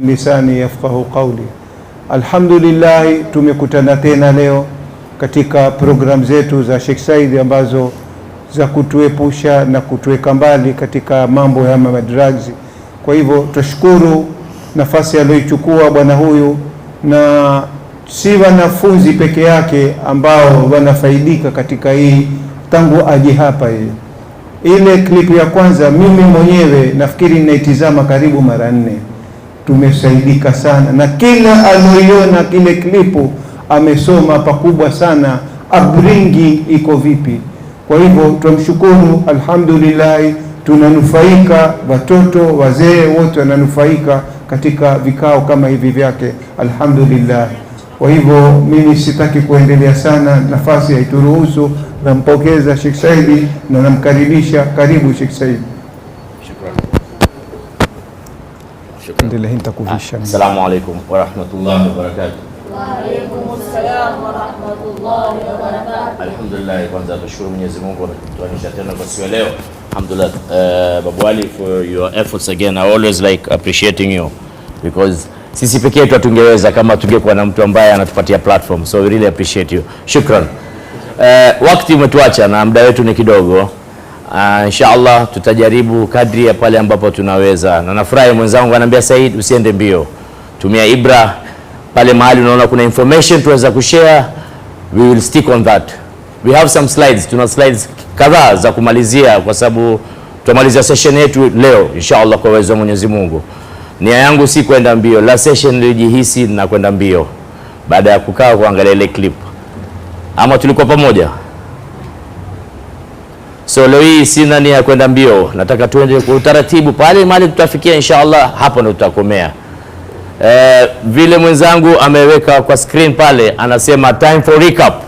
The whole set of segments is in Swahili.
lisani yafqahu qawli. Alhamdulillah, tumekutana tena leo katika program zetu za Sheikh Said ambazo za kutuepusha na kutuweka mbali katika mambo ya drugs. Kwa hivyo tushukuru nafasi aliyochukua bwana huyu, na si wanafunzi peke yake ambao wanafaidika katika hii tangu aje hapa. Ile klipu ya kwanza mimi mwenyewe nafikiri ninaitizama karibu mara 4. Tumesaidika sana, na kila aliyoiona kile klipu amesoma pakubwa sana upbringing iko vipi. Kwa hivyo tumshukuru, alhamdulillah, tunanufaika, watoto wazee wote wananufaika katika vikao kama hivi vyake, alhamdulillah. Kwa hivyo mimi sitaki kuendelea sana, nafasi haituruhusu. Nampokeza Sheikh Said na namkaribisha. Karibu Sheikh Said. Assalamu alaikum wa rahmatullahi wa barakatuh. Wa alaikum assalam wa rahmatullahi wa barakatuh. Alhamdulillah, kwanza tushukuru Mwenyezi Mungu kwa kutuanisha tena kwa siku ya leo. Alhamdulillah, Babuali, for your efforts again. I always like appreciating you because sisi pekee yetu hatungeweza kama tungekuwa na mtu ambaye anatupatia platform, so we really appreciate you. Shukran. Wakati umetuacha na muda wetu ni kidogo. Inshallah tutajaribu kadri ya pale ambapo tunaweza, na nafurahi mwenzangu ananiambia Said, usiende mbio, tumia ibra pale mahali unaona kuna information tuweza kushare, we will stick on that. We have some slides, tuna slides kadhaa za kumalizia kwa sababu tutamalizia session yetu leo inshallah kwa uwezo wa Mwenyezi Mungu. Nia yangu si kwenda mbio, la session nilijihisi na kwenda mbio baada ya kukaa kuangalia ile clip. Ama tulikuwa pamoja? So leo hii sina nia ya kwenda mbio, nataka tuende kwa utaratibu pale mahali tutafikia inshallah, hapo ndo tutakomea. Vile mwenzangu ameweka kwa screen pale anasema time for recap,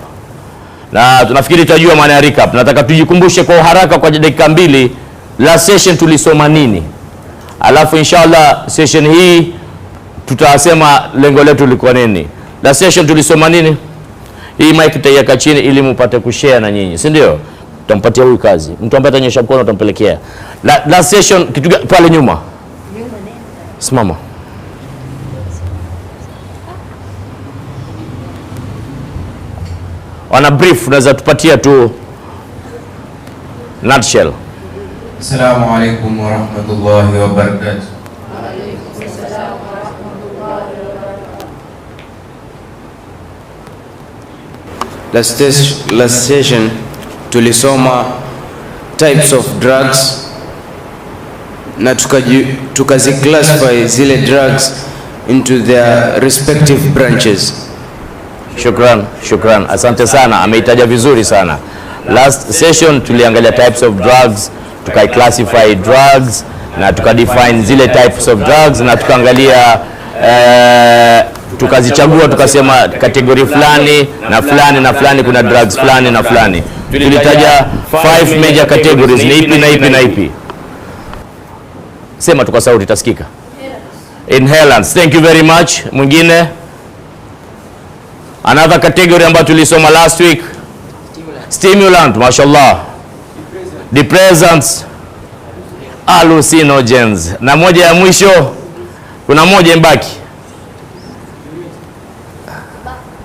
na tunafikiri tutajua maana ya recap. Nataka tujikumbushe kwa haraka kwa dakika 2 last session tulisoma nini, alafu inshallah session hii tutasema lengo letu lilikuwa nini. Last session tulisoma nini? Hii mic tutaiweka chini ili mpate kushare na nyinyi, si ndio? Tutampatia huyu kazi, mtu ambaye atanyosha mkono utampelekea. Last session kitu pale nyuma, simama. Wana brief, unaweza tupatia tu nutshell. Assalamu alaikum wa rahmatullahi wa barakatuh. Last session tulisoma types of drugs na tukaziclassify zile drugs into their respective branches. Shukran, asante sana, ameitaja vizuri sana. Last session tuliangalia types of drugs, tukaiclassify drugs na tukadefine zile types of drugs, na tukaangalia tukazichagua, tukasema kategori fulani na fulani na fulani, kuna drugs fulani na fulani. Tulitaja 5 major categories. Ni ipi na ipi na ipi? Sema tu kwa sauti tasikika. Inhalants. Thank you very much. Mwingine? Another category ambayo tulisoma last week. Stimulant, mashallah. Depressants, hallucinogens. Na moja ya mwisho, kuna moja mbaki.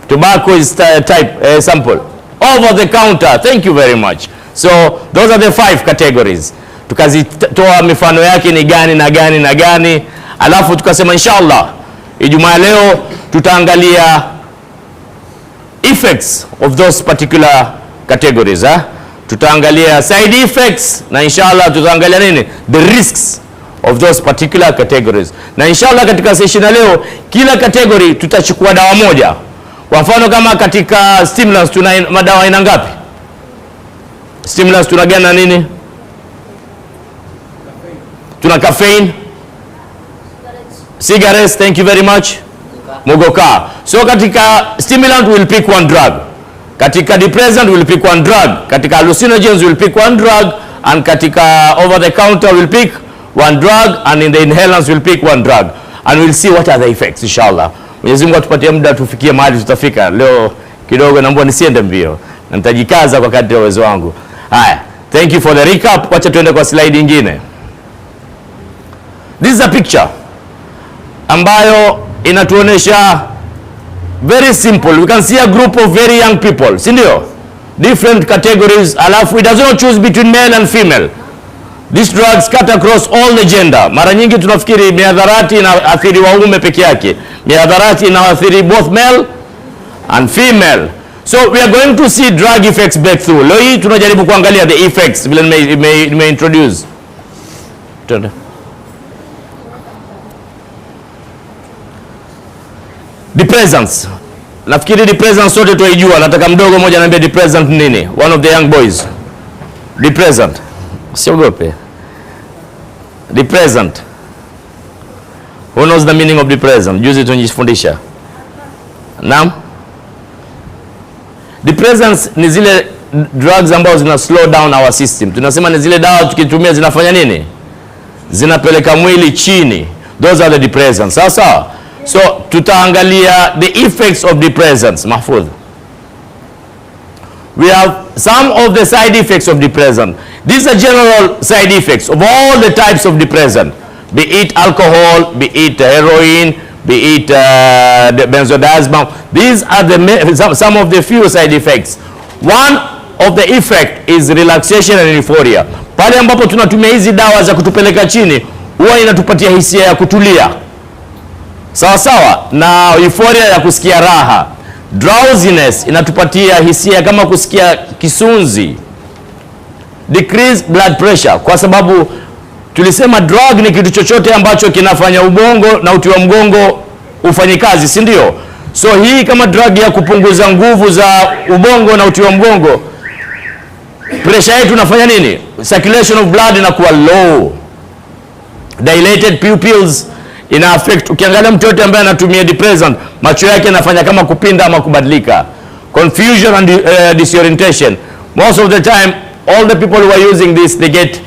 Tobacco is type sample. Over the counter. Thank you very much. So those are the 5 categories. Tukazitoa mifano yake ni gani na gani na gani, alafu tukasema inshallah Ijumaa leo tutaangalia effects of those particular categories. Tutaangalia side effects, na inshallah tutaangalia nini, the risks of those particular categories. Na inshallah katika session leo kila category tutachukua dawa moja. Kwa mfano kama katika stimulants tuna madawa aina ngapi? Stimulants tuna gani na nini? Tuna caffeine, cigarettes, thank you very much, mugoka. So katika stimulant we'll pick one drug, katika depressant we'll pick one drug, katika hallucinogens we'll pick one drug, and katika over the counter we'll pick one drug, and in the inhalants we'll pick one drug, and we'll see what are the effects inshallah. Mwenyezi Mungu atupatie muda tufikie mahali tutafika. Leo kidogo naomba nisiende mbio, na nitajikaza kwa kadri ya uwezo wangu. Haya, thank you for the recap. Wacha tuende kwa slide nyingine. This is a picture. ambayo inatuonesha very simple. We can see a group of very young people, si ndio? Different categories, alafu it does not choose between male and female. These drugs cut across all the gender. Mara nyingi tunafikiri miadharati inaathiri waume peke yake. Miadharati inaathiri both male and female. So we are going to see drug effects breakthrough. Leo hii tunajaribu kuangalia the effects vile may introduce. Tunda. Depressants. Nafikiri depressants sote tuijua. Nataka mdogo mmoja anambia depressant nini? One of the young boys. Depressant. Siogope. Depressant. Who knows the meaning of depressant? Juzi tunajifundisha. Naam? Depressants ni zile drugs ambazo zina slow down our system. Tunasema ni zile dawa tukitumia zinafanya nini? Zinapeleka mwili chini. Those are the depressants. Sasa, so tutaangalia the effects of depressants. Mahfudh. We have some of the side effects of depressant. These are general side effects of all the types of depressant. Be it alcohol, be it heroin, be it the benzodiazepine. These are some of the few side effects. One of the effect is relaxation and euphoria. Pale ambapo tunatumia hizi dawa za kutupeleka chini, huwa inatupatia hisia ya kutulia. Sawa sawa, na euphoria ya kusikia raha. Drowsiness inatupatia hisia kama kusikia kisunzi. Decrease blood pressure, kwa sababu tulisema drug ni kitu chochote ambacho kinafanya ubongo na uti wa mgongo ufanye kazi, si ndio? So hii kama drug ya kupunguza nguvu za ubongo na uti wa mgongo, pressure yetu inafanya nini? Circulation of blood inakuwa low. Dilated pupils ina affect. Ukiangalia mtu yote ambaye anatumia depressant, macho yake yanafanya kama kupinda ama kubadilika. Confusion and disorientation. Most of the time all the people who are using this, they get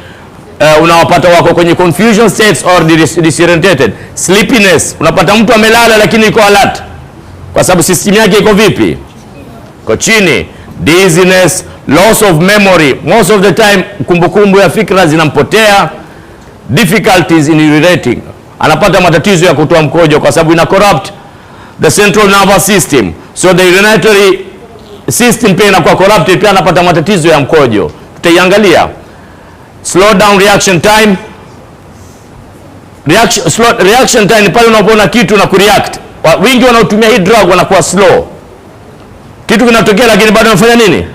unawapata wako kwenye confusion states or disorientated. Sleepiness, unapata mtu amelala lakini yuko alert kwa sababu system yake iko vipi? Iko chini. Dizziness, loss of memory, most of the time kumbukumbu ya fikra zinampotea. Difficulties in urinating, anapata matatizo ya kutoa mkojo kwa sababu ina corrupt the central nervous system, so the urinary system pia inakuwa corrupted, pia anapata matatizo ya mkojo. Tutaiangalia. Slow down reaction time. Reaction time ni pale unapoona kitu na kureact. Wengi wanaotumia hii drug wanakuwa slow. Kitu kinatokea lakini bado anafanya nini?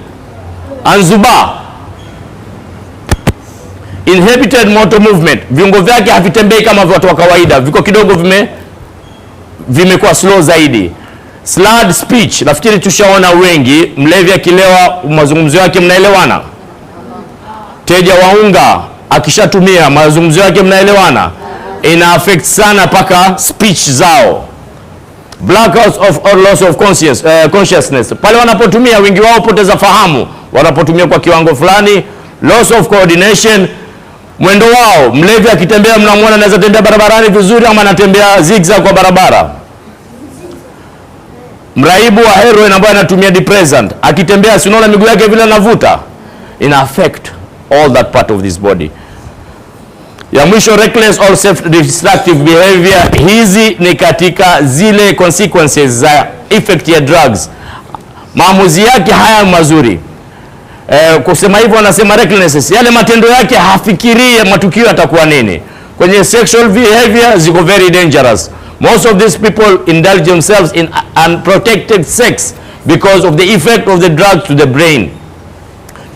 Anzuba. Inhibited motor movement. Viungo vyake havitembei kama watu wa kawaida. Viko kidogo vimekuwa slow zaidi. Slurred speech. Nafikiri tushaona wengi. Mlevi akilewa mazungumzo yake mnaelewana. Teja wa unga akishatumia mazungumzo yake mnaelewana. Ina affect sana paka speech zao. Blackouts or loss of consciousness. Pale wanapotumia wengi wao poteza fahamu. Wanapotumia kwa kiwango fulani. Loss of coordination. Mwendo wao, mlevi akitembea mnamwona anaweza tembea barabarani vizuri ama anatembea zigzag kwa barabara. Mraibu wa heroin ambaye anatumia depressant akitembea si unaona miguu yake vile anavuta, ina affect all that part of this body. Ya mwisho, reckless or self-destructive behavior. Hizi ni katika zile consequences za effect ya drugs. Maamuzi yake haya mazuri. Kusema hivyo wanasema recklessness, yale matendo yake hafikirie matukio yatakuwa nini. Kwenye sexual behavior ziko very dangerous. Most of these people indulge themselves in unprotected sex because of the effect of the drug to the brain.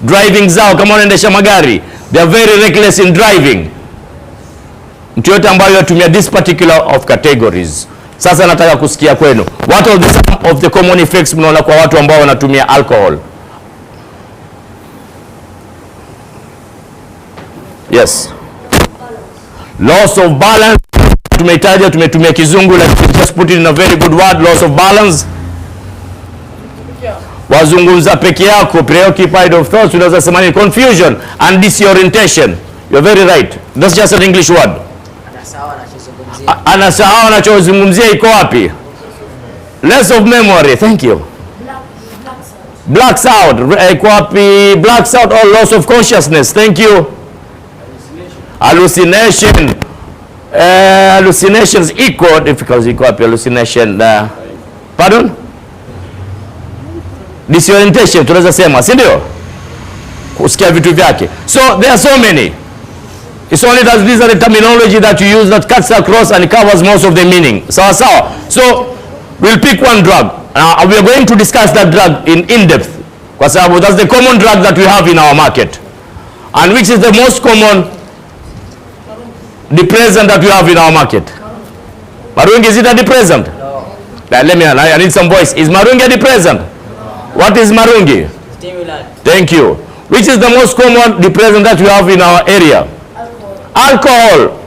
Driving zao, kama wanaendesha magari, they are very reckless in driving. Mtu yote ambayo yatumia this particular of categories. Sasa nataka kusikia kwenu, what are some of the common effects mnaona kwa watu ambao wanatumia alcohol? Yes. Loss of balance. Tumetumia kizungu, like just put it in a very good word, loss of balance. Wazungumza peke yako, preoccupied of thoughts, unaweza sema ni confusion and disorientation. You're very right. That's just an English word. Anasahau anachozungumzia iko wapi? Loss of memory. Thank you. Blacks out. Iko wapi? Blacks out or loss of consciousness. Thank you. Hallucination. hallucinations iko difficult, iko wapi hallucination? Pardon? Disorientation tunaweza sema, si ndio? Kusikia vitu vyake. So there are so many. It's only that these are the terminology that you use that cuts across and covers most of the meaning. Sawa sawa. So we'll pick one drug. We are going to discuss that drug in depth. Kwa sababu that's the common drug that we have in our market. And which is the most common depressant that we have in our market? Marungi, is it a depressant? No. I need some voice. Is Marungi a depressant? No. What is Marungi? Stimulant. Thank you. Which is the most common depressant that we have in our area? Alcohol.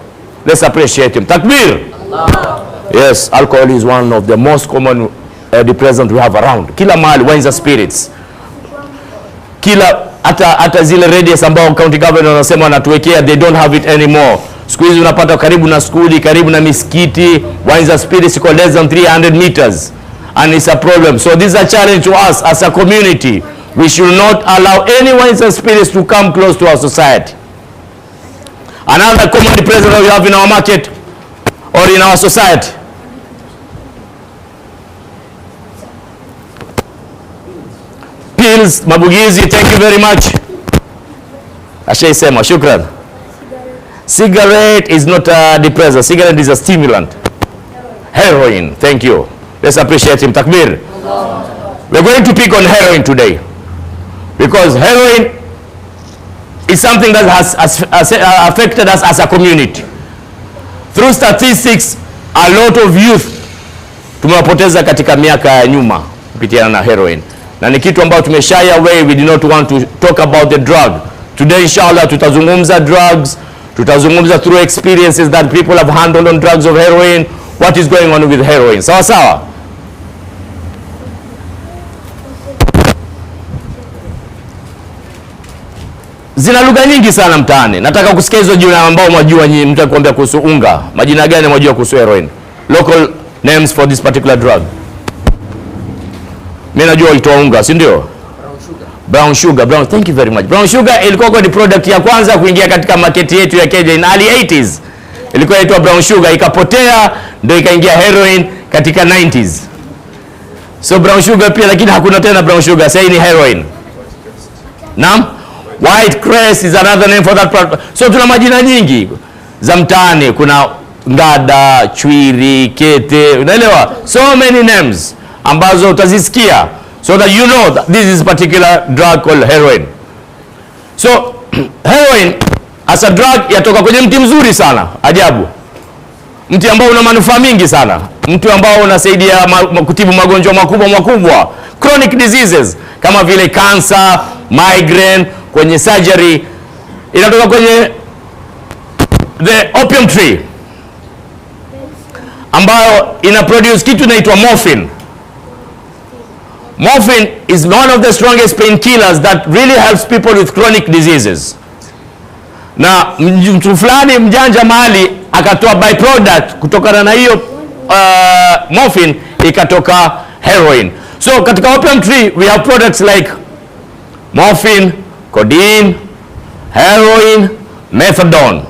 Let's appreciate him. Takbir. Allah. Yes, alcohol is one of the most common depressant we have around. Kila mahali, wines and spirits. Kila hata zile radius ambao county government wanasema wanatuwekea, they don't have it anymore. Siku hizi unapata karibu na skuli, karibu na misikiti, wines and spirits iko less than 300 meters. And it's a problem. So this is a challenge to us as a community. We should not allow any wines and spirits to come close to our society. Another common depressant that we have in our market or in our society, pills, mabugizi. Thank you very much. Ashaisema, shukran. Cigarette is not a depressant. Cigarette is a stimulant. Heroin. Thank you. Let's appreciate him. Takbir. We're going to pick on heroin today, because heroin is something that has affected us as a community. Through statistics, a lot of youth tumewapoteza katika miaka ya nyuma kupitia na heroin. Na ni kitu ambao tumeshy away. We do not want to talk about the drug. Today inshallah tutazungumza drugs, tutazungumza through experiences that people have handled on drugs of heroin, what is going on with heroin. Sawa sawa. Zina lugha nyingi sana mtaani. Nataka kusikia hizo jina ambao mwajua nyinyi. Mtu akikwambia kuhusu unga, majina gani mwajua kuhusu heroin? Local names for this particular drug. Mimi najua itoa unga, si ndio? Brown sugar. Brown, thank you very much. Brown sugar ilikuwa ni product ya kwanza kuingia katika market yetu ya Kenya in early 80s. Ilikuwa inaitwa brown sugar, ikapotea, ndio ikaingia heroin katika 90s. So brown sugar pia, lakini hakuna tena brown sugar, sasa ni heroin. Naam? White cress is another name for that product. So tuna majina nyingi za mtaani, kuna ngada, chwiri, kete, unaelewa? So many names ambazo utazisikia, so that you know that this is a particular drug called heroin. So heroin as a drug yatoka kwenye mti mzuri sana, ajabu. Mti ambao una manufaa mingi sana. Mti ambao unasaidia kutibu magonjwa makubwa, chronic diseases kama vile cancer, migraine, kwenye surgery. Inatoka kwenye the opium tree ambayo ina produce kitu inaitwa morphine. Morphine is one of the strongest painkillers that really helps people with chronic diseases. Na mtu fulani mjanja mahali akatoa byproduct kutokana na hiyo morphine, ikatoka heroin. So katika opium tree we have products like morphine, codeine, heroin, methadone.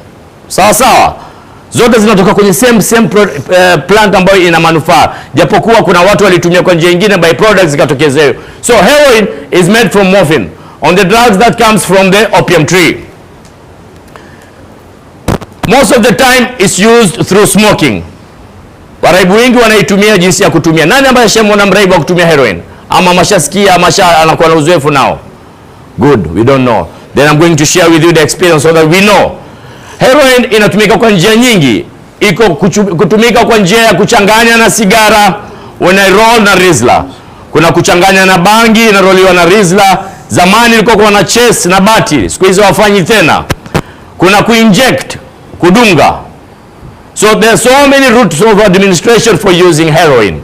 Sawa sawa. Zote zinatoka kwenye same plant ambayo ina manufaa. Japokuwa kuna watu walitumia kwa njia nyingine byproducts zikatokeza hiyo. So heroin is made from morphine. On the drugs that comes from the opium tree. Most of the time is used through smoking. Waraibu wengi wanaitumia jinsi ya kutumia. Nani ambaye ashamuona mraibu wa kutumia heroin? Ama mashasikia, anakuwa na uzoefu nao? Good, we don't know. Then I'm going to share with you the experience so that we know. Heroin inatumika kwa njia nyingi. Iko kutumika kwa njia ya kuchanganya na sigara, unairoll na rizla. Kuna kuchanganya na bangi, inaroliwa na rizla. Zamani ilikuwa kwa na chess na bati, siku hizo wafanyi tena. Kuna kuinject, kudunga. So there are so many routes of administration for using heroin.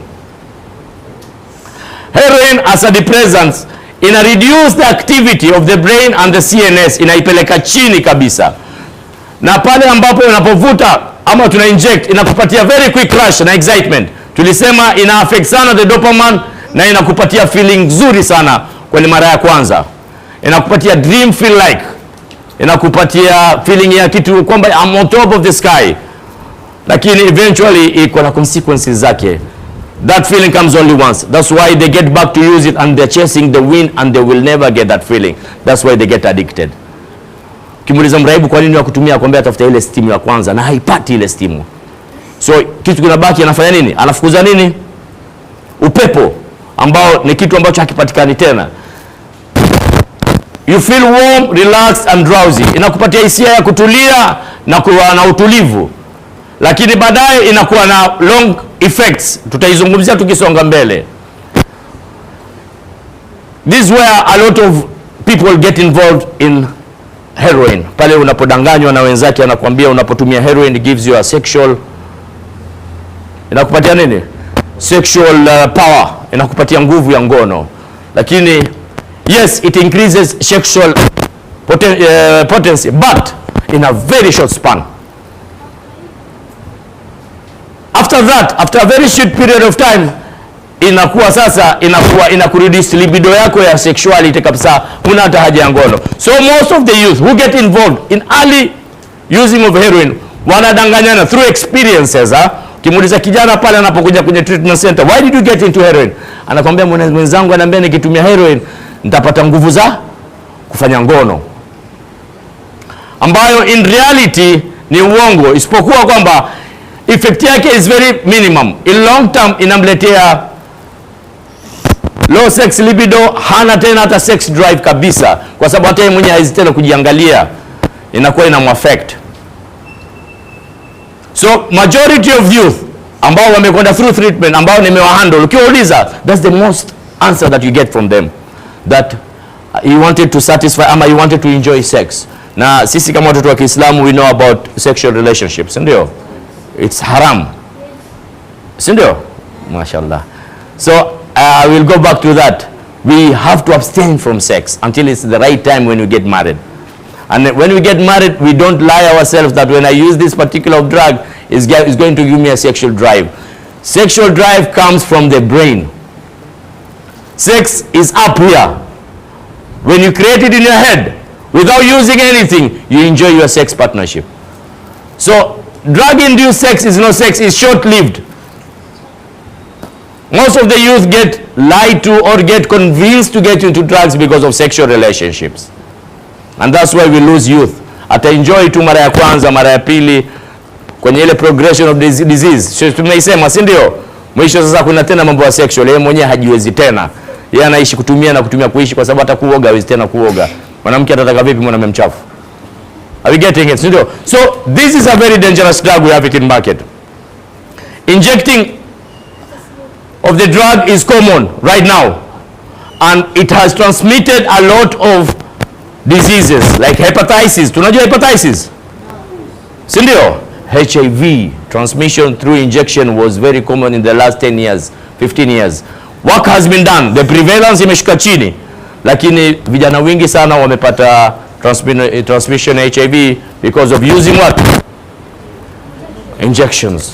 Heroin as a depressant ina reduce the activity of the brain and the CNS, inaipeleka chini kabisa. Na pale ambapo unapovuta ama tuna inject, inakupatia very quick rush na excitement. Tulisema ina affect sana the dopamine na inakupatia feeling nzuri sana kwa mara ya kwanza. Inakupatia dream feel like. Inakupatia feeling ya kitu kwamba I'm on top of the sky. lakini eventually iko na consequences zake. That feeling comes only once. That's why they get back to use it, and they're chasing the wind, and they will never get that feeling. That's why they get addicted. Kimuuliza mraibu kwa nini wakutumia, akwambia atafuta ile stimu ya kwanza na haipati ile stimu. So kitu kinabaki, anafanya nini? Anafukuza nini? Upepo, ambao ni kitu ambacho hakipatikani tena. You feel warm, relaxed and drowsy. Inakupatia hisia ya kutulia na kuwa na utulivu. Lakini baadaye inakuwa na long effects. Tutaizungumzia tukisonga mbele. This is where a lot of people get involved in heroin. Pale unapodanganywa na wenzake, anakuambia unapotumia heroin it gives you a sexual, inakupatia nini? Sexual power, inakupatia nguvu ya ngono. Lakini yes, it increases sexual potency, but in a very short span. After that, after a very short period of time, inakuwa sasa inakureduce libido yako ya sexuality kabisa, huna hata haja ya ngono. So most of the youth who get involved in early using of heroin wanadanganyana through experiences. Kimuuliza kijana pale anapokuja kwenye treatment center, why did you get into heroin? Anakwambia mwenzangu ananiambia nikitumia heroin nitapata nguvu za kufanya ngono, ambayo in reality ni uongo, isipokuwa kwamba effect yake is very minimum. In long term inamletea low sex libido, hana tena hata sex drive kabisa, kwa sababu hata yeye mwenyewe hawezi tena kujiangalia, inakuwa inamuaffect. So majority of youth ambao wamekwenda through treatment, ambao nimewahandle, ukiuliza, that's the most answer that you get from them, that he wanted to satisfy ama he wanted to enjoy sex. Na sisi kama watoto wa Kiislamu we know about sexual relationships, ndio? It's haram, ndio? Mashallah. So I will go back to that. We have to abstain from sex until it's the right time when we get married. And when we get married, we don't lie ourselves that when I use this particular drug, it's going to give me a sexual drive. Sexual drive comes from the brain. Sex is up here. When you create it in your head, without using anything, you enjoy your sex partnership. So drug-induced sex is no sex, it's short-lived. Most of the youth get lied to or get convinced to get into drugs because of sexual relationships. And that's why we lose youth. Ata enjoy tu mara ya kwanza, mara ya pili, kwenye ile progression of disease. Tumeisema, si ndio? Mwisho sasa kuna tena mambo ya sexual, yeye mwenyewe hajiwezi tena. Yeye anaishi kutumia na kutumia kuishi, kwa sababu hata kuoga hawezi tena kuoga. Mwanamke atataka vipi mwanamume mchafu? Are we getting it? Ndio. So this is a very dangerous drug we have it in market. Injecting of the drug is common right now, and it has transmitted a lot of diseases like hepatitis. Tunajua hepatitis? Si ndio? HIV transmission through injection was very common in the last 10 years, 15 years. Work has been done. The prevalence imeshuka chini, lakini vijana wengi sana wamepata transmission HIV because of using what? Injections.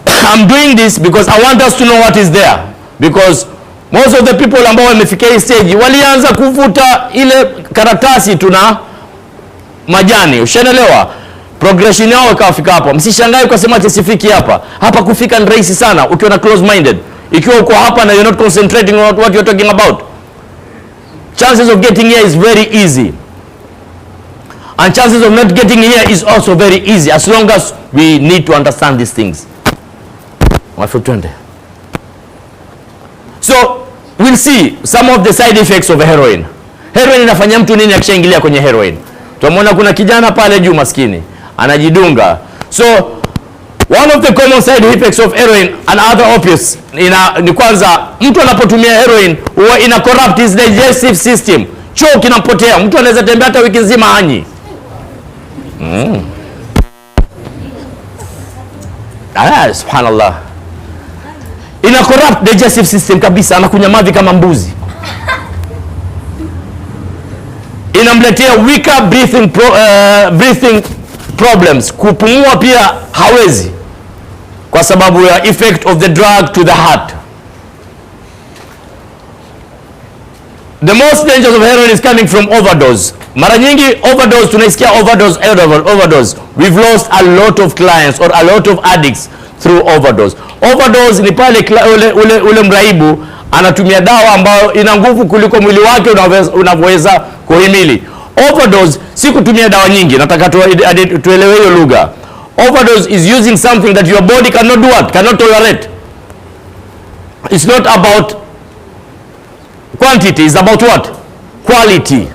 I'm doing this because I want us to know what is there, because most of the people ambao wamefikia hii stage walianza kuvuta ile karatasi tuna majani, ushaelewa? Progression yao ikafika hapo. Msishangae kwa sema sifiki hapa. Hapa kufika ni rahisi sana ukiwa na close minded. Ikiwa uko hapa na you're not concentrating on what you're talking about, chances of getting here is very easy. And chances of not getting here is also very easy, as long as we need to understand these things. So we'll see some of the side effects of heroin. Heroin inafanya mtu nini akishaingilia kwenye heroin? Tumeona kuna kijana pale juu maskini anajidunga. So one of the common side effects of heroin and other opiates ni kwanza, mtu anapotumia heroin huwa ina corrupt his digestive system. Choo kinapotea, mtu anaweza tembea hata wiki nzima hanyi. Subhanallah. Ina corrupt digestive system kabisa, anakunya mavi kama mbuzi. Inamletea weaker breathing problems, kupumua pia hawezi kwa sababu ya effect of the drug to the heart. the most dangerous of heroin is coming from overdose. Mara nyingi overdose, tunaisikia overdose. We've lost a lot of clients or a lot of addicts through overdose. Overdose ni pale ule mraibu anatumia dawa ambayo ina nguvu kuliko mwili wake unavyoweza kuhimili. Overdose si kutumia dawa nyingi, nataka tuelewe hiyo lugha. Overdose is using something that your body cannot do what? Cannot tolerate. It's not about quantity, it's about what? Quality.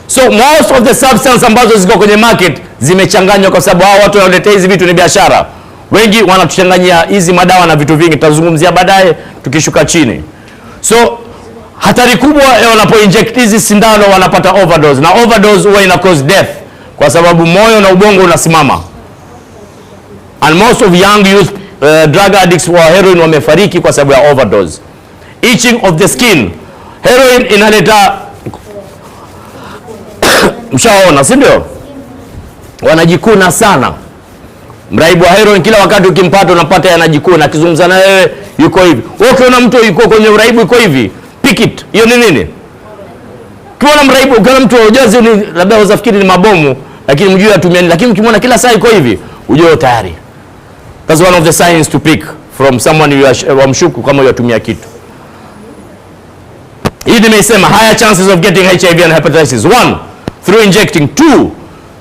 So most of the substance ambazo ziko kwenye market zimechanganywa, kwa sababu hao watu wanaoleta hizi vitu ni biashara. Wengi wanatuchanganyia hizi madawa na vitu vingi, tutazungumzia baadaye tukishuka chini. So hatari kubwa wanapo inject hizi sindano wanapata overdose, na overdose huwa ina cause death kwa sababu moyo na ubongo unasimama. And most of young youth drug addicts wa heroin wamefariki kwa sababu ya overdose. Itching of the skin. Heroin inaleta mshaona, si ndio? Wanajikuna sana. Mraibu wa heroin kila wakati ukimpata unapata yanajikuna, akizungumza na wewe yuko hivi. Wewe ukiona mtu yuko kwenye mraibu yuko hivi, pick it. Hiyo ni nini? Ukiona mraibu, ukiona mtu ujazi ni labda uzafikiri ni mabomu, lakini mjue atumia, lakini ukimwona kila saa yuko hivi, ujue tayari. That's one of the signs to pick from someone you are mshuku kama yatumia kitu. Hii nimesema higher chances of getting HIV and hepatitis. 1, through injecting. 2,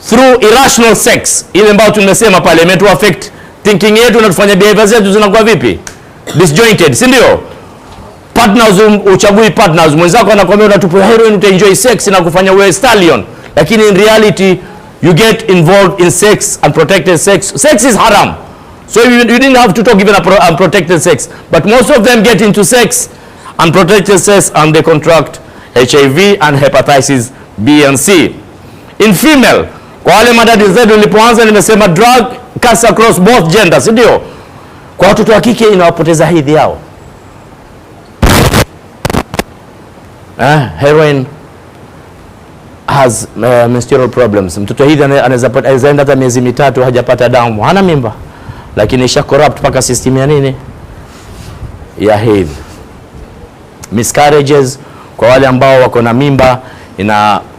through irrational sex. Ile ambayo tumesema pale imetu affect thinking yetu na tufanya behavior zetu zinakuwa vipi? Disjointed, si ndio? Partners, uchagui partners. Mwenzako anakuambia unatupa heroin utaenjoy sex na kufanya wewe stallion. Lakini in reality you get involved in sex, unprotected sex. Sex is haram. So you didn't have to talk even unprotected sex. But most of them get into sex, unprotected sex, and they contract HIV and hepatitis B and C. In female, kwa wale madadi zetu nilipoanza nimesema drug cuts across both genders, ndio? Kwa watoto wa kike inawapoteza hedhi yao. Heroin has menstrual problems. Mtoto hedhi anaweza enda hata miezi 3 hajapata damu, hana mimba, lakini isha corrupt paka system ya nini? Ya hedhi. Miscarriages kwa wale ambao wako na mimba,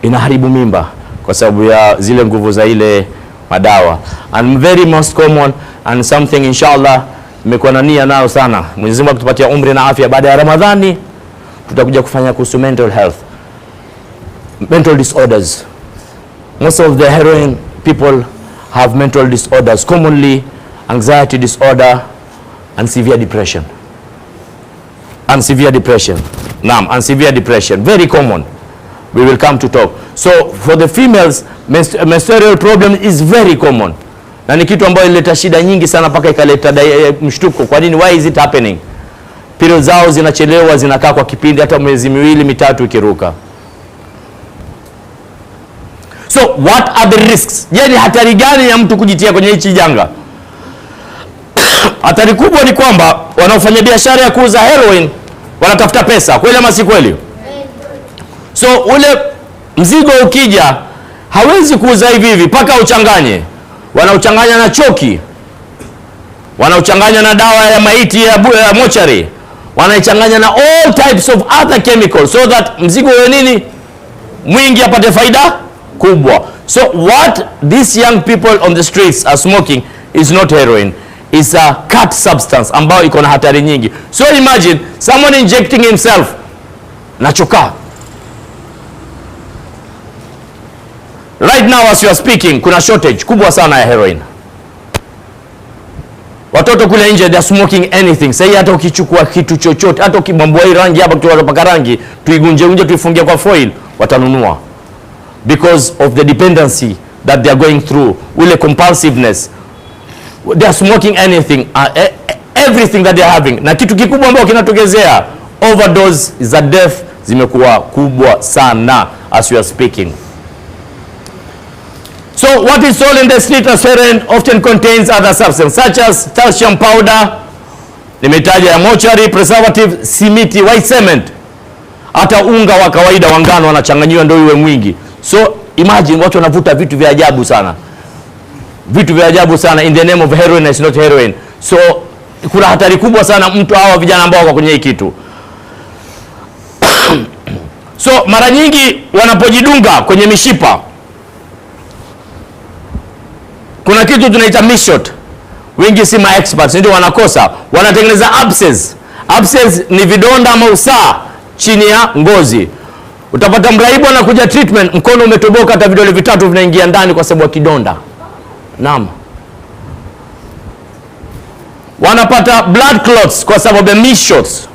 inaharibu mimba kwa sababu ya zile nguvu za ile madawa. And very most common and something inshallah nimekuwa na nia nao sana. Mwenyezi Mungu atupatia umri na afya, baada ya Ramadhani tutakuja kufanya kuhusu mental health. Mental disorders. Most of the heroin people have mental disorders, commonly anxiety disorder and severe depression. And severe depression. Naam, and severe depression. Very common. We will come to talk. So for the females, menstrual problem is very common. Na ni kitu ambayo ileta shida nyingi sana paka ikaleta mshtuko. Kwa nini? Why is it happening? Periods zao zinachelewa, zinakaa kwa kipindi hata miezi 2-3 ikiruka. So what are the risks? Je, ni hatari gani ya mtu kujitia kwenye hichi janga? Hatari kubwa ni kwamba wanaofanya biashara ya kuuza heroin wanatafuta pesa, kweli ama si kweli? So ule mzigo ukija hawezi kuuza hivi hivi paka uchanganye. Wanauchanganya na choki, wanauchanganya na dawa ya maiti ya mochari, wanaichanganya na all types of other chemicals so that mzigo uwe nini? Mwingi apate faida kubwa. So what these young people on the streets are smoking is not heroin. It's a cut substance ambayo iko na hatari nyingi. So imagine someone injecting himself na choka. Right now as you are speaking, kuna shortage kubwa sana ya heroin. Watoto kule nje they are smoking anything. Sasa hata ukichukua kitu chochote, hata ukibambua hii rangi hapa tutapaka rangi, tuigunje tuifungie kwa foil, watanunua. Because of the dependency that they are going through, ule compulsiveness. They are smoking anything, everything that they are having. Na kitu kikubwa ambao kinatokezea, overdose za death zimekuwa kubwa sana as we are speaking. So what is sold in the street as heroin often contains other substances such as calcium powder, nimetaja ya mochari, preservative, simiti, white cement. Hata unga wa kawaida wa ngano wanachanganyiwa ndio iwe mwingi. So imagine watu wanavuta vitu vya ajabu sana. Vitu vya ajabu sana in the name of heroin is not heroin. So kuna hatari kubwa sana mtu hawa vijana ambao wako kwenye hii kitu. So mara nyingi wanapojidunga kwenye mishipa kuna kitu tunaita mishot. Wengi si ma experts ndio wanakosa, wanatengeneza abscess. Abscess ni vidonda ama usaa chini ya ngozi. Utapata mraibu anakuja treatment, mkono umetoboka, hata vidole vitatu vinaingia ndani kwa sababu ya kidonda. Naam. Wanapata blood clots kwa sababu ya mishots.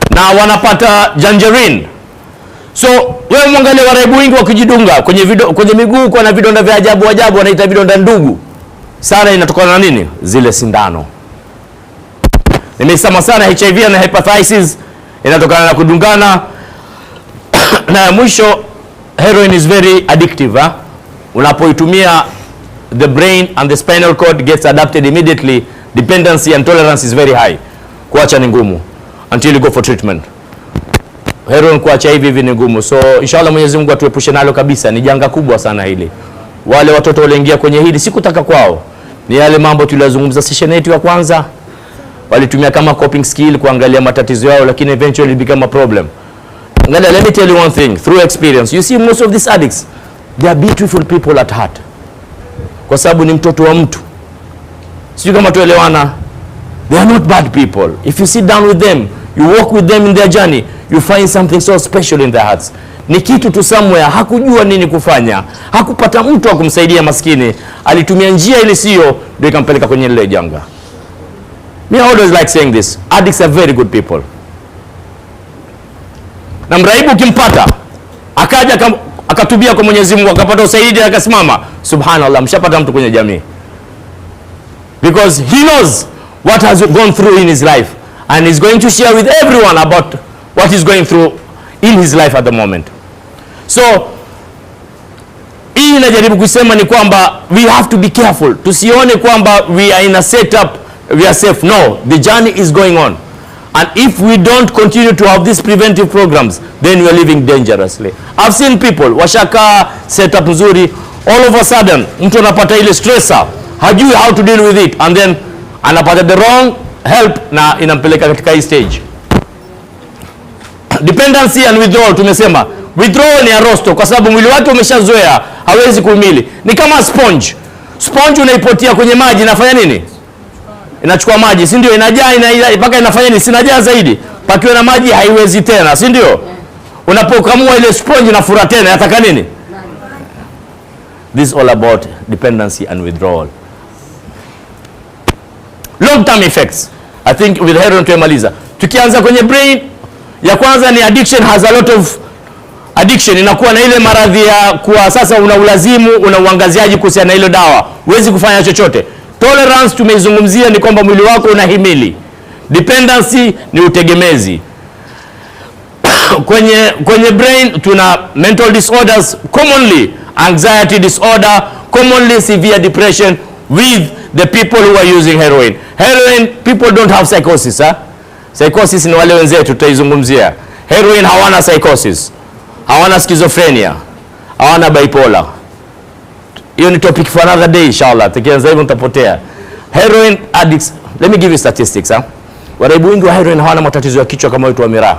Na wanapata gangrene. So wewe mwangalie waraibu wengi wakijidunga kwenye miguu kwa na vidonda vya ajabu ajabu, wanaita vidonda ndugu. Sana inatokana na nini? Zile sindano. Nimesema sana HIV na hepatitis inatokana na kudungana. Na mwisho, heroin is very addictive. Unapoitumia, the brain and the spinal cord gets adapted immediately. Dependency and tolerance is very high. Kuacha ni ngumu until you go for treatment. Heroin kuacha hivi ni ngumu. So inshallah Mwenyezi Mungu atuepushe nalo kabisa. Ni janga kubwa sana hili. Wale watoto waliingia kwenye hili sikutaka kwao. Ni yale mambo tuliyozungumza session yetu ya kwanza. Walitumia kama coping skill kuangalia matatizo yao, lakini eventually become a problem. Ngala, let me tell you one thing through experience. You see, most of these addicts, they are beautiful people at heart. Kwa sababu ni mtoto wa mtu. Sio kama tuelewana. They are not bad people. If you sit down with them, you walk with them in their journey, you find something so special in their hearts. Ni kitu tu somewhere, hakujua nini kufanya, hakupata mtu wa kumsaidia maskini, alitumia njia ile sio, ndio ikampeleka kwenye ile janga. Me always like saying this, addicts are very good people. Na mraibu ukimpata, akaja akatubia kwa Mwenyezi Mungu, akapata usaidizi, akasimama, subhanallah, mshapata mtu kwenye jamii. Because he knows what has gone through in his life, and he's going to share with everyone about what he's going through in his life at the moment. So hii najaribu kusema ni kwamba we have to be careful. Tusione kwamba we are in a setup, we are safe. No, the journey is going on. And if we don't continue to have these preventive programs, then we are living dangerously. I've seen people washaka setup nzuri, all of a sudden mtu anapata ile stressor, hajui how to deal with it, and then anapata the wrong help na inampeleka katika hii stage. Dependency and withdrawal, tumesema withdrawal ni arosto kwa sababu mwili wake umeshazoea, hawezi kuhimili. Ni kama sponge. Sponge unaipotia kwenye maji, inafanya nini? Inachukua maji, si ndio? Inajaa mpaka inafanya nini? Sinajaa zaidi. Pakiwa na maji haiwezi tena, si ndio? Unapokamua ile sponge inafura tena, yataka nini? This is all about dependency and withdrawal. Long term effects. I think with heroin tumemaliza. Tukianza kwenye brain, ya kwanza ni addiction has a lot of addiction. Inakuwa na ile maradhi ya kuwa sasa una ulazimu, una uangaziaji kuhusiana na ile dawa, huwezi kufanya chochote. Tolerance tumeizungumzia ni kwamba mwili wako unahimili. Dependency ni utegemezi. kwenye brain tuna mental disorders, commonly anxiety disorder, commonly severe depression with the people who are using heroin. Heroin, people don't have psychosis. Psychosis ni wale wenzetu tutaizungumzia. Heroin hawana psychosis, hawana schizophrenia, hawana bipolar. Hiyo ni topic for another day inshallah. Tukianza hivyo nitapotea. Heroin addicts, let me give you statistics. Waraibu wengi wa heroin hawana matatizo ya kichwa kama wetu wa miraa.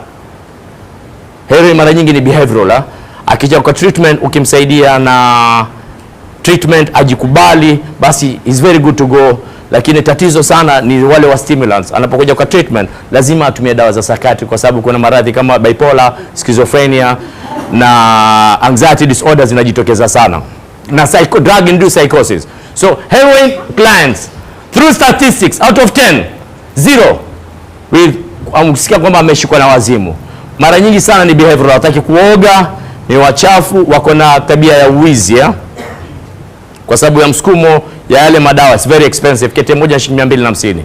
Heroin mara nyingi ni behavioral. Akija kwa treatment, ukimsaidia na treatment ajikubali, basi is very good to go. Lakini tatizo sana ni wale wa stimulants. Anapokuja kwa treatment lazima atumie dawa za psychiatric kwa sababu kuna maradhi kama bipolar, schizophrenia na anxiety disorders zinajitokeza sana. Na drug induced psychosis. So heroin clients, through statistics, out of 10, 0 with amsikia kwamba ameshikwa na wazimu. Mara nyingi sana ni behavioral, hataki kuoga, ni wachafu, wako na tabia ya uwizi kwa sababu ya msukumo ya yale madawa. It's very expensive. Kete moja shilingi 250.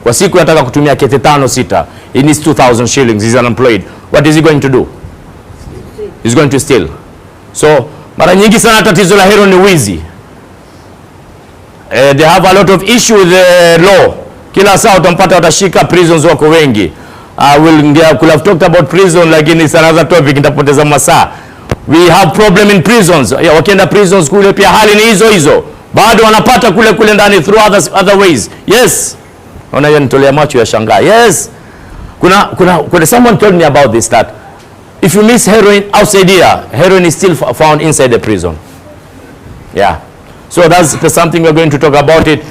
Kwa siku anataka kutumia kete 5-6. He needs 2000 shillings. He's unemployed. What is he going to do? He's going to steal. So mara nyingi sana tatizo la heroin ni wizi. They have a lot of issue with the law. Kila saa utampata watashika, prisons wako wengi. Could have talked about prison, lakini it's another topic, nitapoteza masaa. We have problem in prisons. Wakienda prisons kule pia hali ni hizo. Bado wanapata kule ndani through other ways. Yes. Unaona nitolea macho ya shangaa. Yes. Kuna someone told me about this, that if you miss heroin outside here, heroin is still found inside the prison. Yeah. So that's something we're going to talk about it.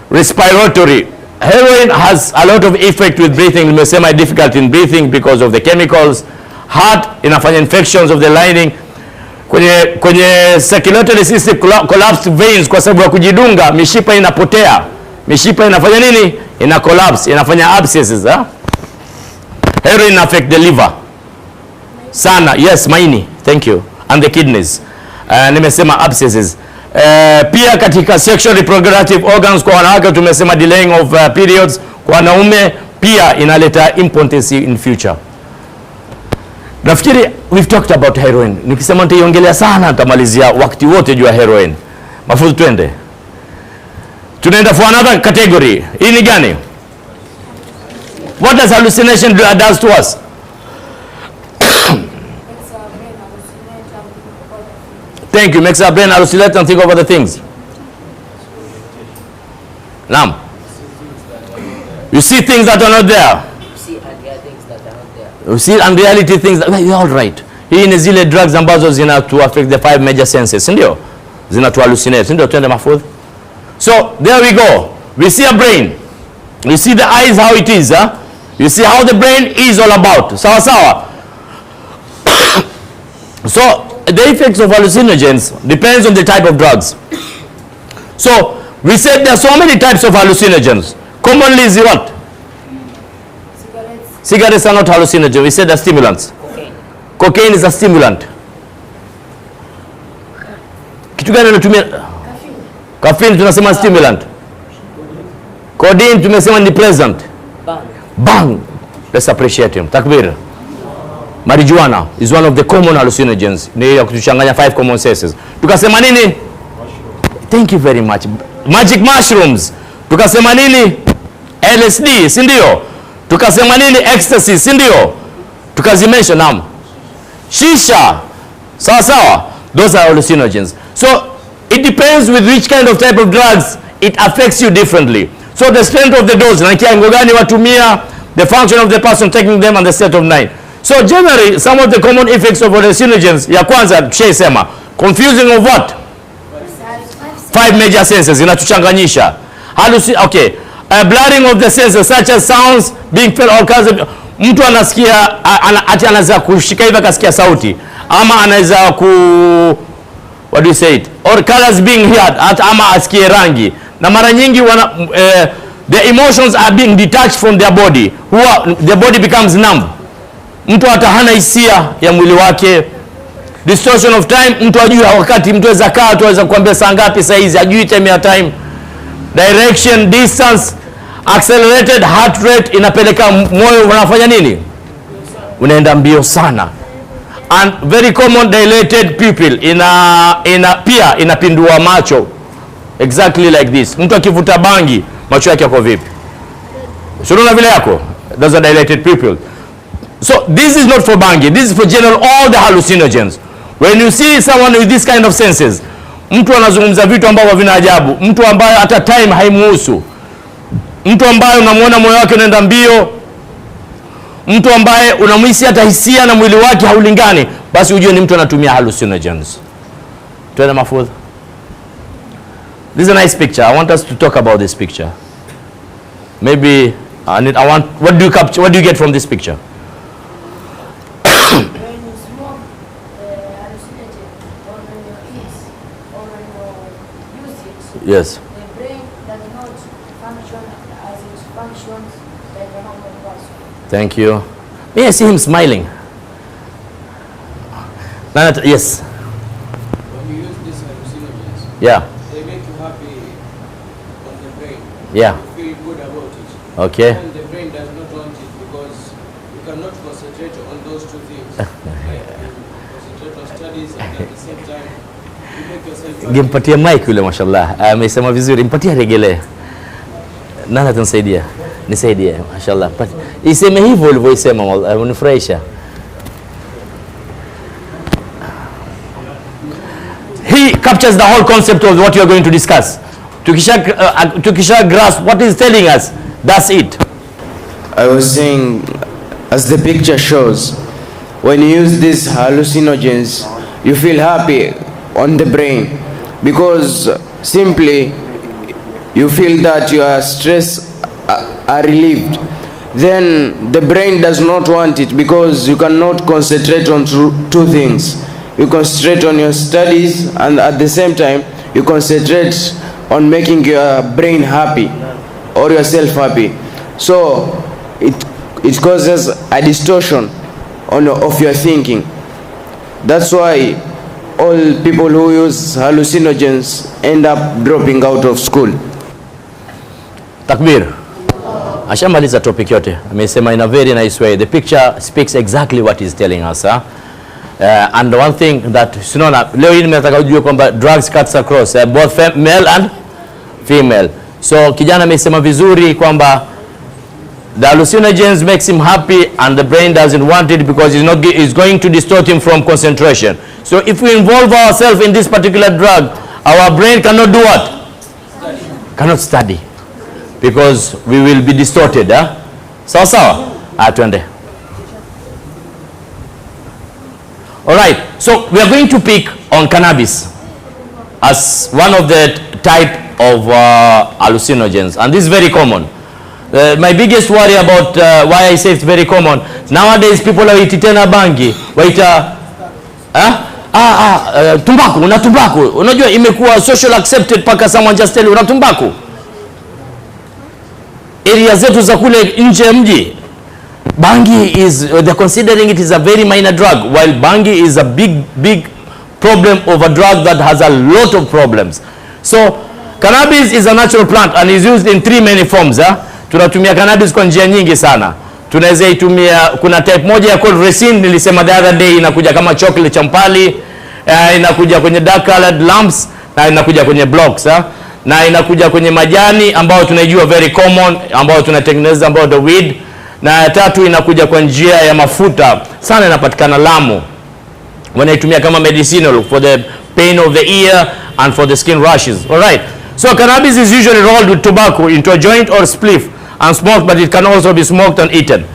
Respiratory. Heroin has a lot of effect with breathing. Nimesema difficult in breathing because of the chemicals. Heart inafanya infections of the lining. Kwenye circulatory system collapsed veins kwa sababu ya kujidunga, mishipa inapotea. Mishipa inafanya nini? Ina collapse, inafanya abscesses, ha? Heroin affect the liver. Sana. Yes, maini. Thank you. And the kidneys. Nimesema abscesses. Pia katika sexual reproductive organs kwa wanawake tumesema delaying of periods. Kwa wanaume pia inaleta impotency in future. Nafikiri we've talked about heroin. Nikisema nitaiongelea sana nitamalizia wakati wote juu ya heroin. Mafuzu twende. Tunaenda for another category. Hii ni gani? What does hallucination does to us? Thank you. Makes our brain hallucinate and think of other things. Naam. You see things that are not there. You see unreality things that you're all right. Hii ni zile drugs ambazo zinatu affect the 5 major senses, ndio? Zinatu hallucinate, ndio? Twende Mahfudh. So there we go. We see a brain. You see the eyes how it is, huh? You see how the brain is all about. Sawa sawa. So the effects of hallucinogens depends on the type of drugs. So we said there are so many types of hallucinogens. Commonly is what? Cigarettes are not hallucinogens. We said they're stimulants. Cocaine is a stimulant. Kitu gani unatumia? Caffeine tunasema stimulant. Codeine tumesema ni pleasant. Bang. Let's appreciate him. Takbir. Marijuana is one of the common hallucinogens. Ni ya kutuchanganya 5 common senses. Tukasema nini? Thank you very much. Magic mushrooms. Tukasema nini? LSD, si ndio? Tukasema nini? Ecstasy, si ndio? Tukazimention naam. Shisha. Sawa sawa. Those are hallucinogens. So it depends with which kind of type of drugs it affects you differently. So the strength of the dose, na kiwango gani watumia, the function of the person taking them, and the state of mind. So generally some of the common effects of hallucinogens, ya kwanza tushaisema, confusing of what? 5 major senses, inatuchanganyisha. Okay. Blurring of the senses such as sounds being felt, all kinds of, mtu anasikia ati anaweza kushika hivi akasikia sauti, ama anaweza what do you say it, or colors being heard, ama asikie rangi, na mara nyingi the emotions are being detached from their body, the body becomes numb. Mtu hata hana hisia ya mwili wake. Distortion of time, mtu ajui wakati, mtu aweza kaa tu aweza kuambia saa ngapi saa hizi, ajui time ya time. Direction, distance, accelerated heart rate, inapeleka moyo unafanya nini? Unaenda mbio sana. And very common dilated pupil, pia inapindua macho. Exactly like this. Mtu akivuta bangi, macho yake yako vipi? Unaona vile yako? Those are dilated pupil. So this is not for bangi, this is for general all the hallucinogens. When you see someone with this kind of senses, mtu anazungumza vitu ambavyo vina ajabu, mtu ambaye hata time haimuhusu, mtu ambaye unamwona moyo wake unaenda mbio, mtu ambaye unamhisi hata hisia na mwili wake haulingani, basi ujue ni mtu anatumia hallucinogens. Tuende Mahfudh. This is a nice picture. I want us to talk about this picture. Maybe what do you capture? What do you get from this picture? When you smoke hallucinogen, or when you eat, or when you use it, Yes. the brain does not function as it functions like a normal person. Thank you. May I see him smiling? Yes. When you use these hallucinogens, Yeah. they make you happy on the brain. Yeah. You feel good about it. Okay. And the brain does not want it because you cannot concentrate on those two things. Like you concentrate on studies and at the same time you make yourself happy. Ngempatia mic yule mashallah. Amesema vizuri. Mpatia regele. Nani atanisaidia? Nisaidie mashallah. Iseme hivyo ulivyoisema, unifurahisha. He captures the whole concept of what you are going to discuss. Tukisha grasp what he's telling us, that's it. I was saying, as the picture shows, when you use these hallucinogens, you feel happy on the brain, because simply you feel that your stress are relieved. Then the brain does not want it, because you cannot concentrate on two things. You concentrate on your studies, and at the same time you concentrate on making your brain happy or yourself happy. So it causes a distortion of your thinking. That's why all people who use hallucinogens end up dropping out of school. Takbir. Ashamaliza topic yote. Amesema in a very nice way. The picture speaks exactly what he's telling us. And one thing that sinaona leo hii nimetaka ujue kwamba drugs cuts across both male and female. So kijana amesema vizuri kwamba the hallucinogens makes him happy and the brain doesn't want it because it's going to distort him from concentration. So if we involve ourselves in this particular drug, our brain cannot do what? Cannot study. Because we will be distorted. Sawa sawa? Tuende. Alright, so we are going to pick on cannabis as one of the type of hallucinogens, and this is very common. My biggest worry about why I say it's very common, nowadays people are eating tena bangi, waita tumbaku, una tumbaku. Unajua imekuwa social accepted paka someone just tell you una tumbaku. Area zetu za kule nje mji, bangi is, they're considering it is a very minor drug, while bangi is a big problem of a drug that has a lot of problems. So cannabis is a natural plant and is used in three many forms. Tunatumia cannabis kwa njia nyingi sana. Tunaweza itumia, kuna type moja ya called resin, nilisema the other day, inakuja kama chocolate champali, inakuja kwenye dark colored lumps, na inakuja kwenye blocks, na inakuja kwenye majani ambao tunaijua very common, ambao tunatengeneza ambao the weed, na tatu inakuja kwa njia ya mafuta, sana inapatikana Lamu. Wanaitumia kama medicinal for the pain of the ear and for the skin rashes. Alright, so cannabis is usually rolled with tobacco into a joint or spliff and smoked, but it can also be smoked and eaten.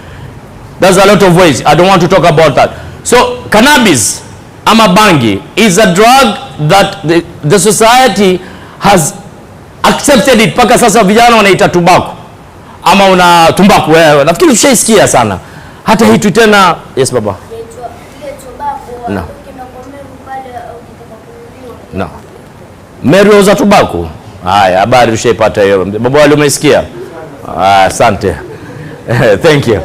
There's a lot of ways, I don't want to talk about that. So cannabis, ama bangi, is a drug that the society has accepted it. Paka sasa vijana wanaita tobacco, ama una tumbaku wewe. Nafikiri ushaisikia sana. Hata hitu tena, yes baba. No. No. Meru za tobacco. Haya, habari ushaipata hiyo. Babuali umesikia? Asante. Thank you.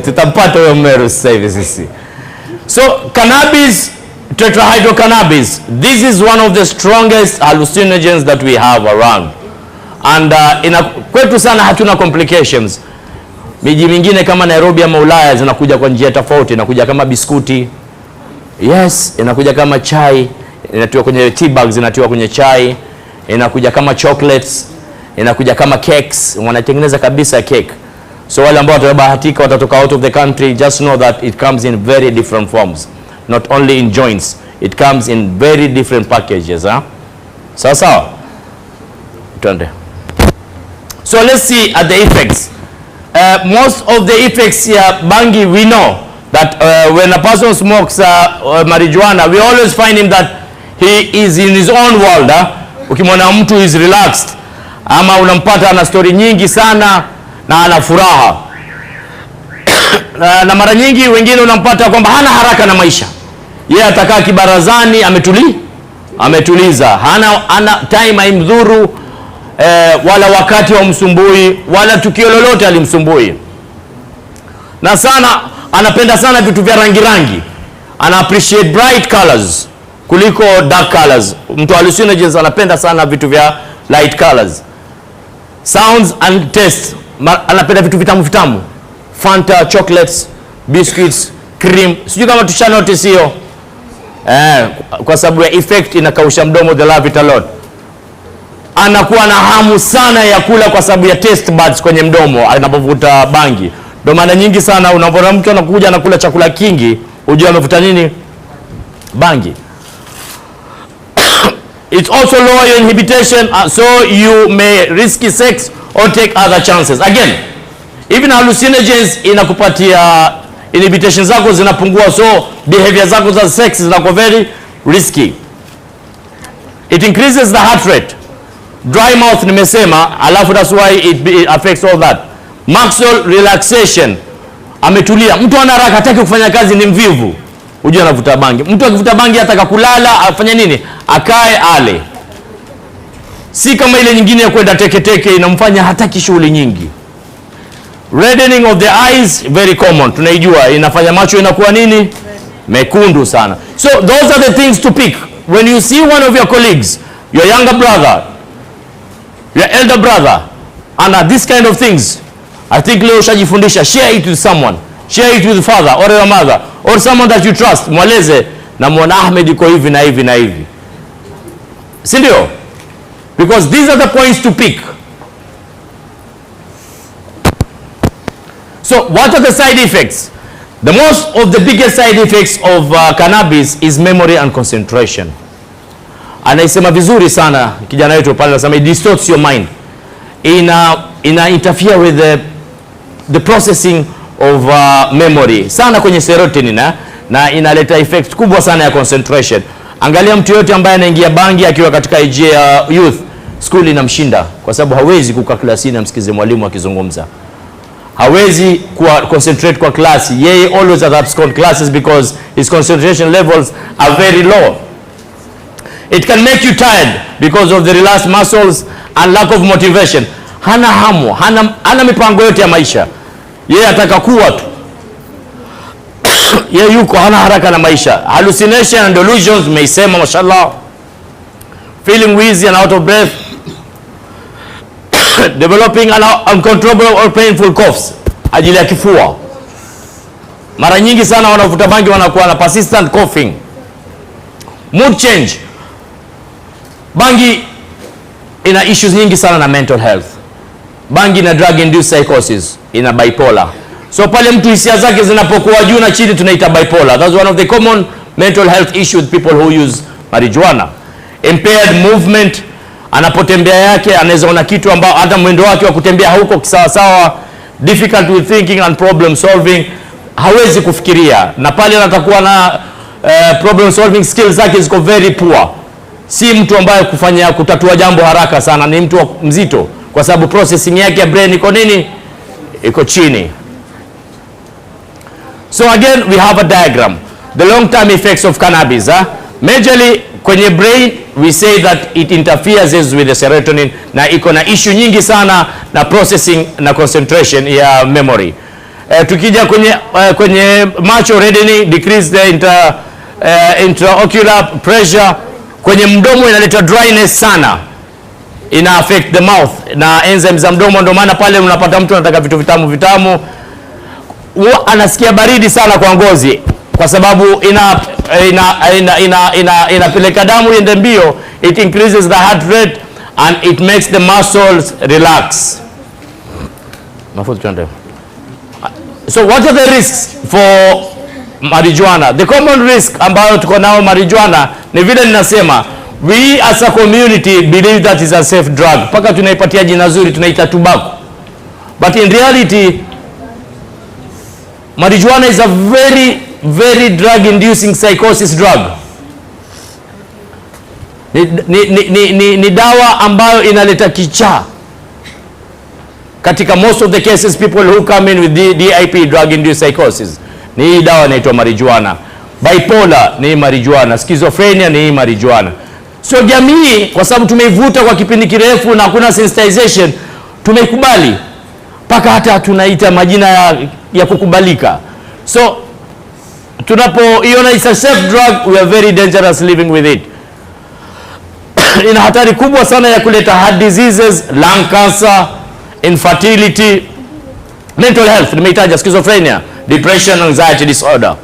Tutampata huyo Meru sasa hivi sisi. So cannabis, tetrahydrocannabis, this is one of the strongest hallucinogens that we have around. And kwetu sana hatuna complications. Miji mingine kama Nairobi ama Ulaya zinakuja kwa njia tofauti, inakuja kama biskuti. Yes, inakuja kama chai, inatiwa kwenye tea bags, inatiwa kwenye chai, inakuja kama chocolates, inakuja kama cakes, wanatengeneza kabisa cake. So wale ambao watabahatika watatoka out of the country, just know that it comes in very different forms, not only in joints, it comes in very different packages. Sawa sawa? Twende. So let's see at the effects. Most of the effects here, bangi, we know that when a person smokes marijuana, we always find him that he is in his own world. Ukimwona mtu is relaxed, ama unampata ana story nyingi sana na ana furaha. Na mara nyingi wengine unampata kwamba hana haraka na maisha. Yeye atakaa kibarazani ametuliza. Hana time haimdhuru, wala wakati wa msumbui, wala tukio lolote alimsumbui. Na sana anapenda sana vitu vya rangi. Ana appreciate bright colors kuliko dark colors. Mtu hallucinogens anapenda sana vitu vya light colors. Sounds and taste, anapenda vitu vitamu. Fanta, chocolates, biscuits, cream. Sijui kama tusha notice hiyo. Kwa sababu ya effect inakausha mdomo, they love it a lot. Anakuwa na hamu sana ya kula kwa sababu ya taste buds kwenye mdomo anapovuta bangi. Ndio maana nyingi sana unapoona mtu anakuja anakula chakula kingi, ujue amevuta nini? Bangi. It also lower your inhibition, so you may risky sex or take other chances. Again, even hallucinogens inakupatia inhibitions zako zinapungua, so behavior zako za sex zinakuwa very risky. It increases the heart rate. Dry mouth nimesema, alafu that's why it affects all that. Muscle relaxation, ametulia. Mtu ana haraka, hataki kufanya kazi, ni mvivu, unajua anavuta bangi. Mtu akivuta bangi ataka kulala, afanye nini? Akae ale. Si kama ile nyingine ya kwenda teke teke, inamfanya hataki shughuli nyingi. Reddening of the eyes, very common, tunaijua, inafanya macho inakuwa nini? Mekundu sana. So those are the things to pick. When you see one of your colleagues, your younger brother, your elder brother, and this kind of things, I think leo ushajifundisha, share it with someone. Share it with father or your mother or someone that you trust. Mweleze, na mwana Ahmed iko hivi na hivi na hivi. Si ndio? Because these are the points to pick. So what are the side effects? The most of the biggest side effects of cannabis is memory and concentration. Anaisema vizuri sana kijana wetu pale, anasema it distorts your mind. Ina interfere with the processing of memory sana kwenye serotonin, na inaleta effect kubwa sana ya concentration. Angalia mtu yote ambaye anaingia bangi akiwa katika age ya youth, school inamshinda kwa sababu hawezi kukaa klasini amsikize mwalimu akizungumza. Hawezi concentrate kwa klasi. Yeye always abscond classes because his concentration levels are very low. It can make you tired because of the relaxed muscles and lack of motivation. Hana hamu, hana mipango yote ya maisha. Yeye ataka kuwa tu. Yeye yuko hana haraka na maisha. Hallucination and delusions, meisema mashallah. Feeling wheezy and out of breath. Developing an uncontrollable or painful coughs, ajili ya kifua. Mara nyingi sana wanavuta bangi wanakuwa na persistent coughing. Mood change. Bangi ina issues nyingi sana na mental health. Bangi na drug induced psychosis, ina bipolar. So pale mtu hisia zake zinapokuwa juu na chini tunaita bipolar. That's one of the common mental health issues with people who use marijuana. Impaired movement, anapotembea yake anaweza ona kitu ambao hata mwendo wake wa kutembea hauko sawa sawa. Difficult with thinking and problem solving, hawezi kufikiria, na pale anatakuwa na problem solving skills zake ziko very poor. Si mtu ambaye kutatua jambo haraka sana, ni mtu mzito kwa sababu processing yake ya brain iko nini? Iko chini. So again we have a diagram, the long term effects of cannabis. Majorly kwenye brain we say that it interferes with the serotonin, na iko na issue nyingi sana na processing na concentration ya memory. Tukija kwenye macho, reddening, decrease the intraocular pressure. Kwenye mdomo inaleta dryness sana, ina affect the mouth na enzymes za mdomo, ndio maana pale unapata mtu anataka vitu vitamu, anasikia baridi sana kwa ngozi kwa sababu inapeleka damu iende mbio. It increases the heart rate and it makes the muscles relax. So what are the risks for marijuana? The common risk ambayo tuko nao marijuana ni vile ninasema, we as a community believe that is a safe drug. Paka tunaipatia jina zuri, tunaita tobacco. But in reality marijuana is a very drug inducing psychosis drug. Ni dawa ambayo inaleta kichaa. Katika most of the cases people who come in with DIP, drug induced psychosis, ni dawa inaitwa marijuana. Bipolar ni marijuana, schizophrenia ni marijuana. So jamii, kwa sababu tumeivuta kwa kipindi kirefu na hakuna sensitization, tumeikubali paka hata tunaita majina ya kukubalika. So tunapoiona it's a safe drug, we are very dangerous living with it. Ina hatari kubwa sana ya kuleta heart diseases, lung cancer, infertility, mental health, nimeitaja schizophrenia, depression, anxiety disorder,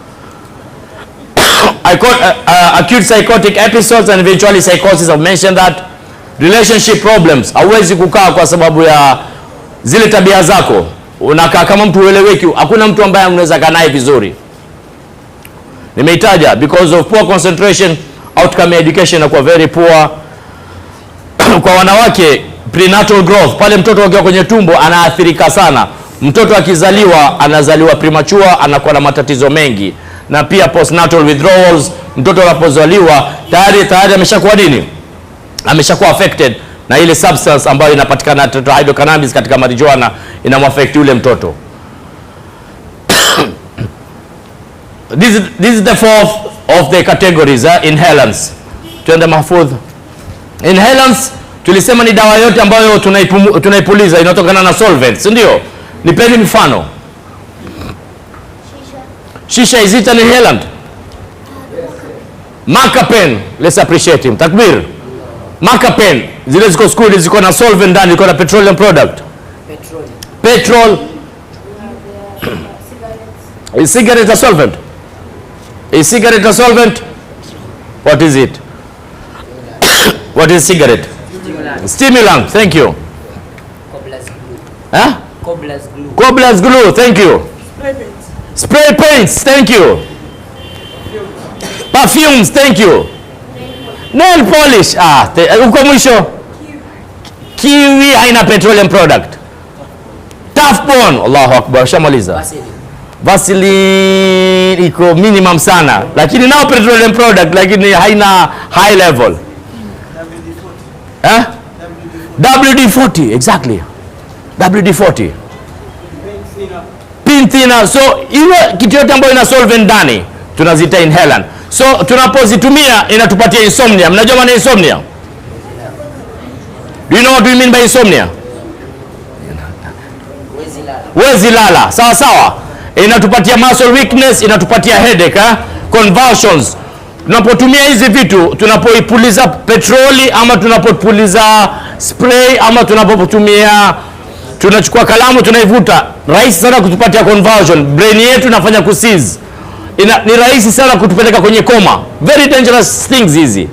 acute psychotic episodes and eventually psychosis. I've mentioned that. Relationship problems, hauwezi kukaa kwa sababu ya zile tabia zako, unakaa kama mtu ueleweki, hakuna mtu ambaye unaweza kaa naye vizuri. Nimeitaja because of poor concentration, outcome education inakuwa very poor. Kwa wanawake, prenatal growth, pale mtoto akiwa kwenye tumbo anaathirika sana. Mtoto akizaliwa anazaliwa premature, anakuwa na matatizo mengi, na pia postnatal withdrawals. Mtoto anapozaliwa tayari ameshakuwa nini? Ameshakuwa affected na ile substance ambayo inapatikana tetrahydrocannabis katika marijuana, inamwaffect yule mtoto. This is the fourth of the categories, inhalants. Tuende Mahfudh. Inhalants tulisema ni dawa yote ambayo tunaipuliza inatokana na solvents, ndio? Nipeni mfano. Shisha, is it an inhalant? Macapen, let's appreciate him. Takbir. Macapen, zile ziko school ziko na solvent ndani, ziko na petroleum product. Petrol. Is cigarette a solvent? Is cigarette a solvent? What is it? What is cigarette? Stimulant. Thank you. Cobbler's glue. Huh? Cobbler's glue. Cobbler's glue. Thank you. Spray paints. Thank you. Perfumes. Thank you. Nail polish. Uko mwisho. Kiwi haina petroleum product. Tafbon. Allahu Akbar. Shamaliza. Vaseline iko minimum sana, lakini nao petroleum product, lakini haina high level. WD-40, exactly. WD-40. Pin thinner. So ile kitu yote ambayo ina solvent ndani tunazita inhalant. So tunapozitumia inatupatia insomnia. Mnajua maana insomnia? Do you know what we mean by insomnia? Wezi lala. Sawa sawa. Inatupatia muscle weakness, inatupatia headache, convulsions. Tunapotumia hizi vitu, tunapoipuliza petroli ama tunapopuliza spray ama tunapotumia, tunachukua kalamu tunaivuta, rahisi sana kutupatia convulsion. Brain yetu inafanya kuseize. Ni rahisi sana kutupeleka kwenye coma. Very dangerous things hizi.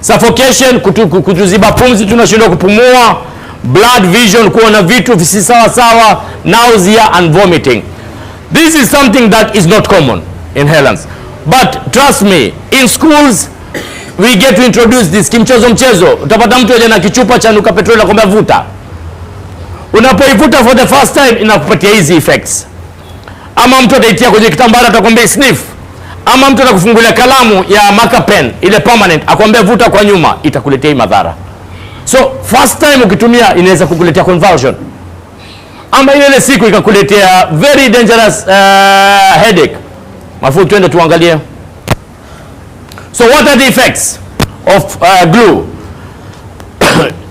Suffocation, kutuziba pumzi, tunashindwa kupumua. Blood vision, kuona vitu visi sawa sawa. Nausea and vomiting. This is something that is not common, inhalants. But trust me, in schools we get to introduce this. Kimchezo mchezo, utapata mtu aje na kichupa cha nuka petroli na kwambia vuta. Unapoivuta for the first time inakupatia hizi effects. Ama mtu ataitia kwenye kitambara atakwambia sniff. Ama mtu atakufungulia kalamu ya marker pen ile permanent akwambia vuta kwa nyuma, itakuletea madhara. So first time ukitumia inaweza kukuletea convulsion. Ama ile siku ikakuletea very dangerous headache. Mafu tuende tuangalie. So what are the effects of glue?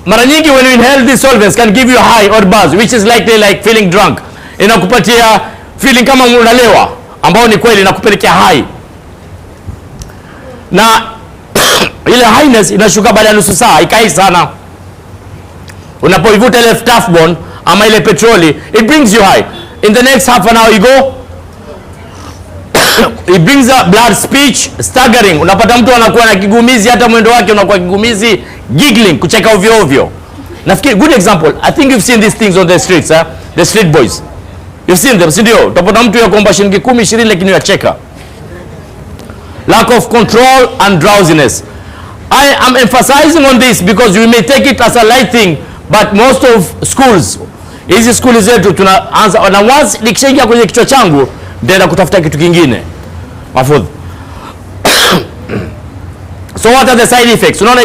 Mara nyingi when you inhale these solvents can give you a high or buzz, which is likely like feeling drunk. Inakupatia feeling kama unalewa, ambao ni kweli inakupelekea high. Na ile highness inashuka baada ya nusu saa, ikai sana. Unapoivuta ile Tafbon ama ile petroli, it brings you high. In the next half an hour you go, it brings a blood speech, staggering. Unapata mtu anakuwa na kigumizi, hata mwendo wake unakuwa kigumizi, giggling, kucheka ovyo ovyo. Nafikiri good example, I think you've seen these things on the streets, the street boys. You've seen them, si ndio? Utapata mtu yakomba shilingi 10 20 lakini yacheka. Lack of control and drowsiness. I am emphasizing on this because we may take it as a light thing, but most of schools, hizi skuli zetu tunaanza, na once likishaingia kwenye kichwa changu ndio kutafuta kitu kingine. Mafudh. So what are the side effects? Unaona,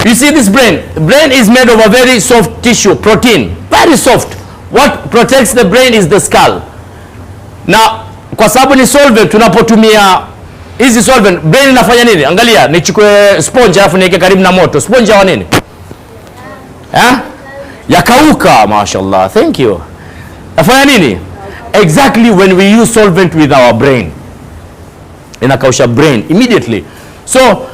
you see this brain is made of a very soft tissue, protein, very soft. What protects the brain is the skull. Na kwa sababu ni solvent, tunapotumia hizi solvent, brain inafanya nini? Angalia, nichukue sponge alafu niweke karibu na moto. Sponge ya nini? Yakauka, mashallah. Thank you. Nafanya nini? Exactly when we use solvent with our brain. Inakausha brain immediately. So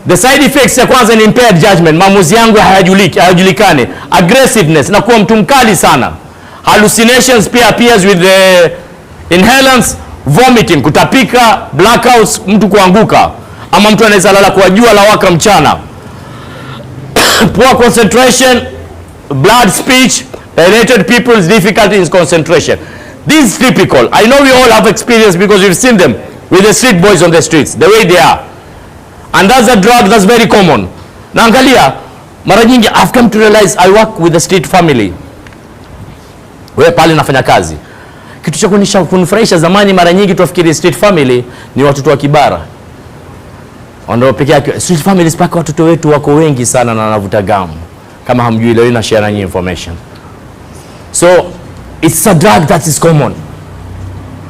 the side effects ya kwanza ni impaired judgment. Maamuzi yangu hayajulikani. Aggressiveness, na kuwa mtu mkali sana. Hallucinations pia appears with the inhalants. Vomiting, kutapika, blackouts, mtu kuanguka. Ama mtu anaweza lala kwa jua la waka mchana. Poor concentration, blood speech, dilated pupils, difficulty in concentration. This is typical. I know we all have experience because we've seen them with the street boys on the streets, the way they are. And that's a drug that's very common. Na angalia, mara nyingi I've come to realize I work with the street family. wewe pale unafanya kazi. Kitu cha kunifurahisha, zamani mara nyingi tufikiri street family ni watoto wa kibara ndio pekee yake. Street families paka watoto wetu wako wengi sana na wanavuta gamu. Kama hamjui, leo na share na information. So it's a drug that is common.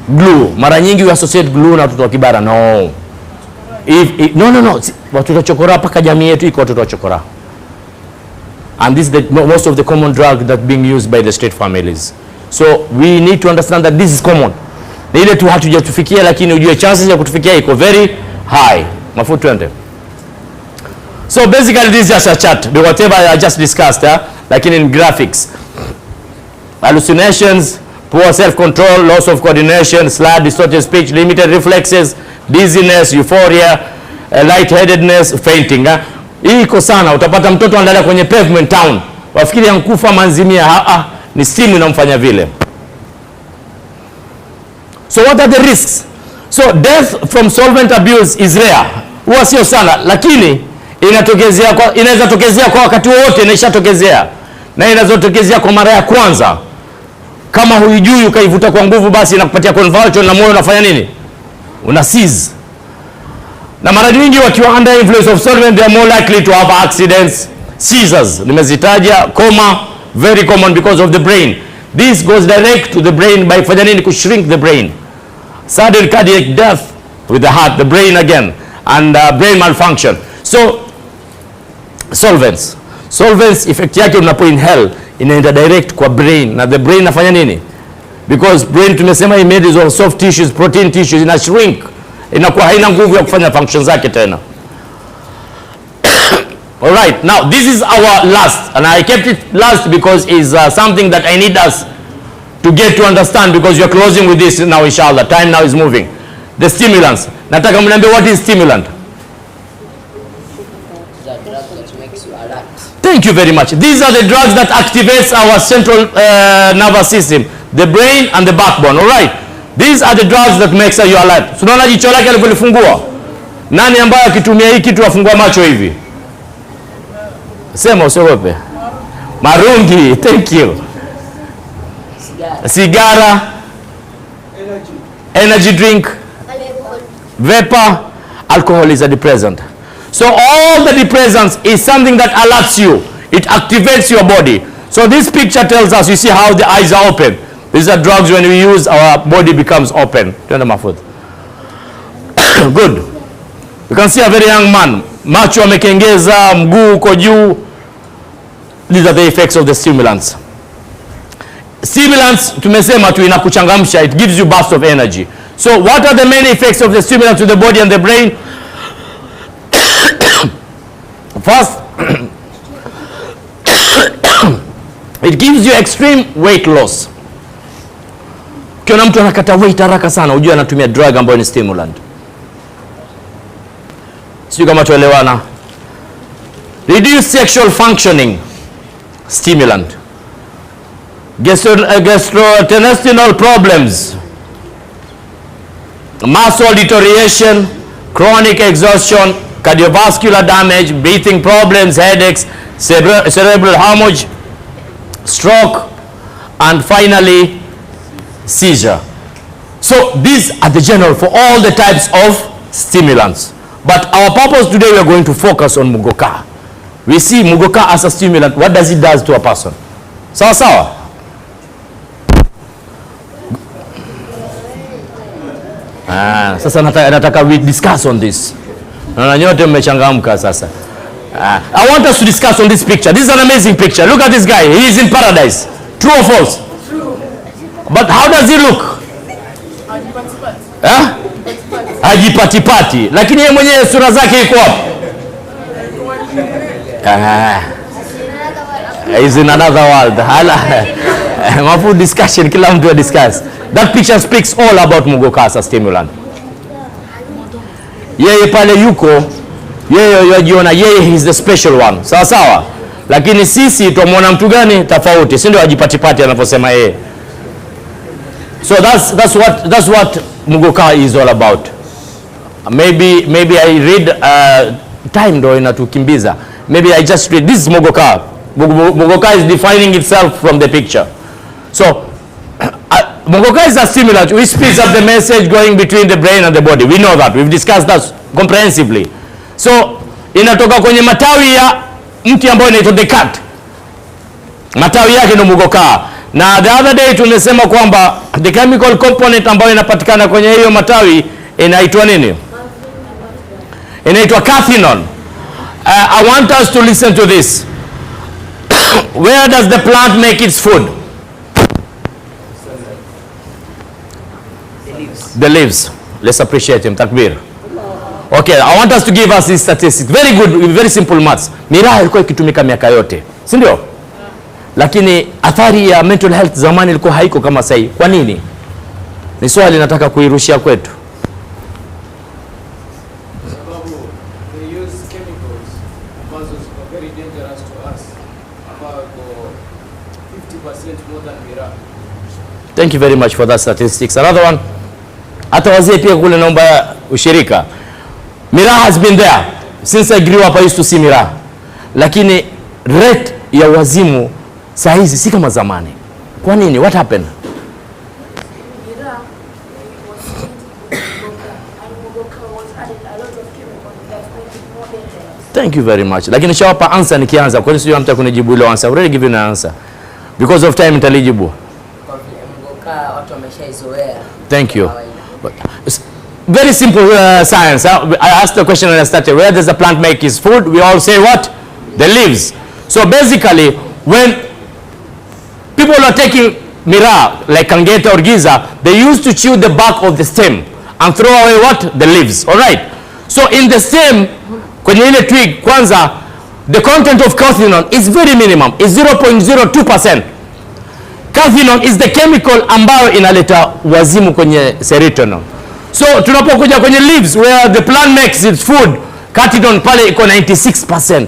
Glue, mara nyingi we associate glue na watoto wa kibara. No, no, watoto wa chokora, paka jamii yetu iko watoto wa chokora, and this is the most of the common drug that being used by the street families. So we need to understand that this is common. Ni ile tu hatujatufikia, lakini ujue chances ya kutufikia iko very high. Mafuta twende. So basically this is just a chart, whatever I just discussed, like in graphics. Hallucinations, poor self-control, loss of coordination, slurred, distorted speech, limited reflexes, dizziness, euphoria, lightheadedness, fainting. Hii iko sana. Utapata mtoto analala kwenye pavement town, wafikiri ankufa manzimia. Ni stimu inamfanya vile. So what are the risks? So death from solvent abuse is rare. Huwa sio sana, lakini inaweza tokezea kwa wakati wote, inashatokezea. Na inazotokezea kwa mara ya kwanza. Kama huijui ukaivuta kwa nguvu, basi inakupatia convulsion na moyo unafanya nini? Una seize. Na mara nyingi wakiwa under influence of solvent, they are more likely to have accidents, seizures. Nimezitaja, coma, very common because of the brain. This goes direct to the brain by fanya nini? Kushrink the brain. Sudden cardiac death with the heart, the brain again, and brain malfunction. So solvents effect yake unapo inhale inaenda direct kwa brain, na the brain nafanya nini? Because brain tumesema is made of soft tissues, protein tissues, ina shrink, inakuwa haina nguvu ya kufanya functions zake tena. All right, now this is our last, and I kept it last because it's something that I need us to get to understand, because you are closing with this now, inshallah. Time now is moving. The stimulants. Nataka mniambie what is stimulant? The drug that makes you alert. Thank you very much. These are the drugs that activates our central nervous system, the brain and the backbone. All right. These are the drugs that makes you alert. Tunaona jicho lake alivyofungua. Nani ambaye akitumia hii kitu afungua macho hivi? Sema usiogope. Marungi. Thank you. Sigara. Energy drink. Vapor. Alcohol is a depressant. So all the depressants is something that alerts you. It activates your body. So this picture tells us, you see how the eyes are open. These are drugs, when we use, our body becomes open. Turn my foot. Good. You can see a very young man. Macho amekengeza, mguu uko juu. These are the effects of the stimulants. Stimulants, tumesema tu inakuchangamsha. It gives you burst of energy. So what are the main effects of the stimulants to the body and the brain? First, it gives you extreme weight loss. Ukiona mtu anakata weight haraka sana, ujue anatumia drug ambayo ni stimulant. Sio kama tuelewana. Reduce sexual functioning, stimulant. Gastrointestinal problems, muscle deterioration, chronic exhaustion, cardiovascular damage, breathing problems, headaches, cerebral hemorrhage, stroke, and finally seizure. So these are the general for all the types of stimulants. But our purpose today, we are going to focus on mugoka. We see mugoka as a stimulant. What does it do to a person? Sawa sawa. Sasa nataka we discuss on this. Na nyote mmechangamka sasa. I want us to discuss on this picture. This is an amazing picture. Look at this guy. He is in paradise. True or false? True. But how does he look? Hajipatipati. Lakini yeye mwenyewe sura zake iko wapi? He's in another world. Mafu discussion, kila mtu discuss. That picture speaks all about mugoka as a stimulant. Yeye pale yuko, yeye yajiona yeye is the special one. Sawa sawa. Lakini sisi tuamwona mtu gani tofauti, si ndio ajipatipati anaposema yeye. So that's what mugoka is all about. Maybe I read time ndo inatukimbiza. Maybe I just read this is mugoka. Mugoka is defining itself from the picture. So Mugoka is a stimulant which speeds up the message going between the brain and the body. We know that. We've discussed that comprehensively. So inatoka kwenye matawi ya mti ambao inaitwa decant. Matawi yake ndio mugoka. Na the other day tumesema kwamba the chemical component ambayo inapatikana kwenye hiyo matawi inaitwa nini? Inaitwa cathinone. I want us to listen to this. Where does the plant make its food? The leaves. Let's appreciate him. Takbir. Okay, I want us to give us these statistics. Very good, very simple maths. Miraa ilikuwa ikitumika miaka yote, si ndio? Lakini athari ya mental health zamani ilikuwa haiko kama sasa. Kwa nini? Ni swali nataka kuirushia kwetu. Sababu they use chemicals ambazo ziko very dangerous to us, ambao 50% more than miraa. Thank you very much for that statistics. Another one. Hata wazee pia kule naomba ushirika. Miraa has been there since I grew up. I used to see miraa, lakini rate ya wazimu saa hizi si kama zamani. Kwa nini? What happened? Miraa was sent with Mugoka, and Mugoka was added a lot of chemicals that made it more dangerous. Thank you very much. Lakini shawapa answer nikianza. Kwa nini sio mtu kunijibu ile answer? Already give you an answer. Because of time nitalijibu. Mugoka watu wameshaizoea. Thank you. But it's very simple science. I asked the question when I started. Where does the plant make its food? We all say what? The leaves. So basically, when people are taking miraa, like Kangeta or Giza, they used to chew the bark of the stem and throw away what? The leaves. All right. So in the stem, kwenye ile twig, kwanza, the content of cathinone is very minimum. It's 0.02%. Cathinone is the chemical ambayo inaleta wazimu kwenye serotonin. So tunapokuja kwenye leaves where the plant makes its food, cathinone pale iko 96%.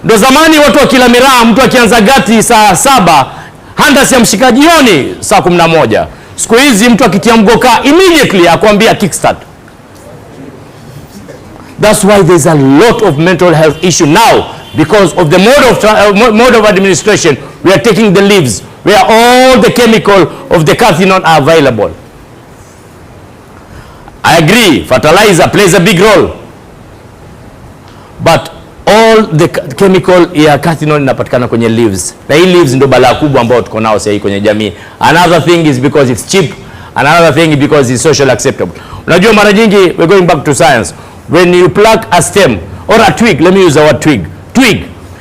Ndo zamani watu wakila miraa, mtu akianza gati saa 7, handasi ya mshika jioni saa 11. Siku hizi mtu akitia mgoka immediately akwambia kickstart. That's why there's a lot of mental health issue now because of the mode of administration. We are taking the leaves where all the chemical of the cathinone are available. I agree, fertilizer plays a big role, but all the chemical ya cathinone inapatikana kwenye leaves, na hii leaves ndio balaa kubwa ambao tuko nao sasa kwenye jamii. Another thing is because it's cheap, another thing because it's social acceptable. Unajua mara nyingi, we're going back to science, when you pluck a stem or a twig, let me use the word twig,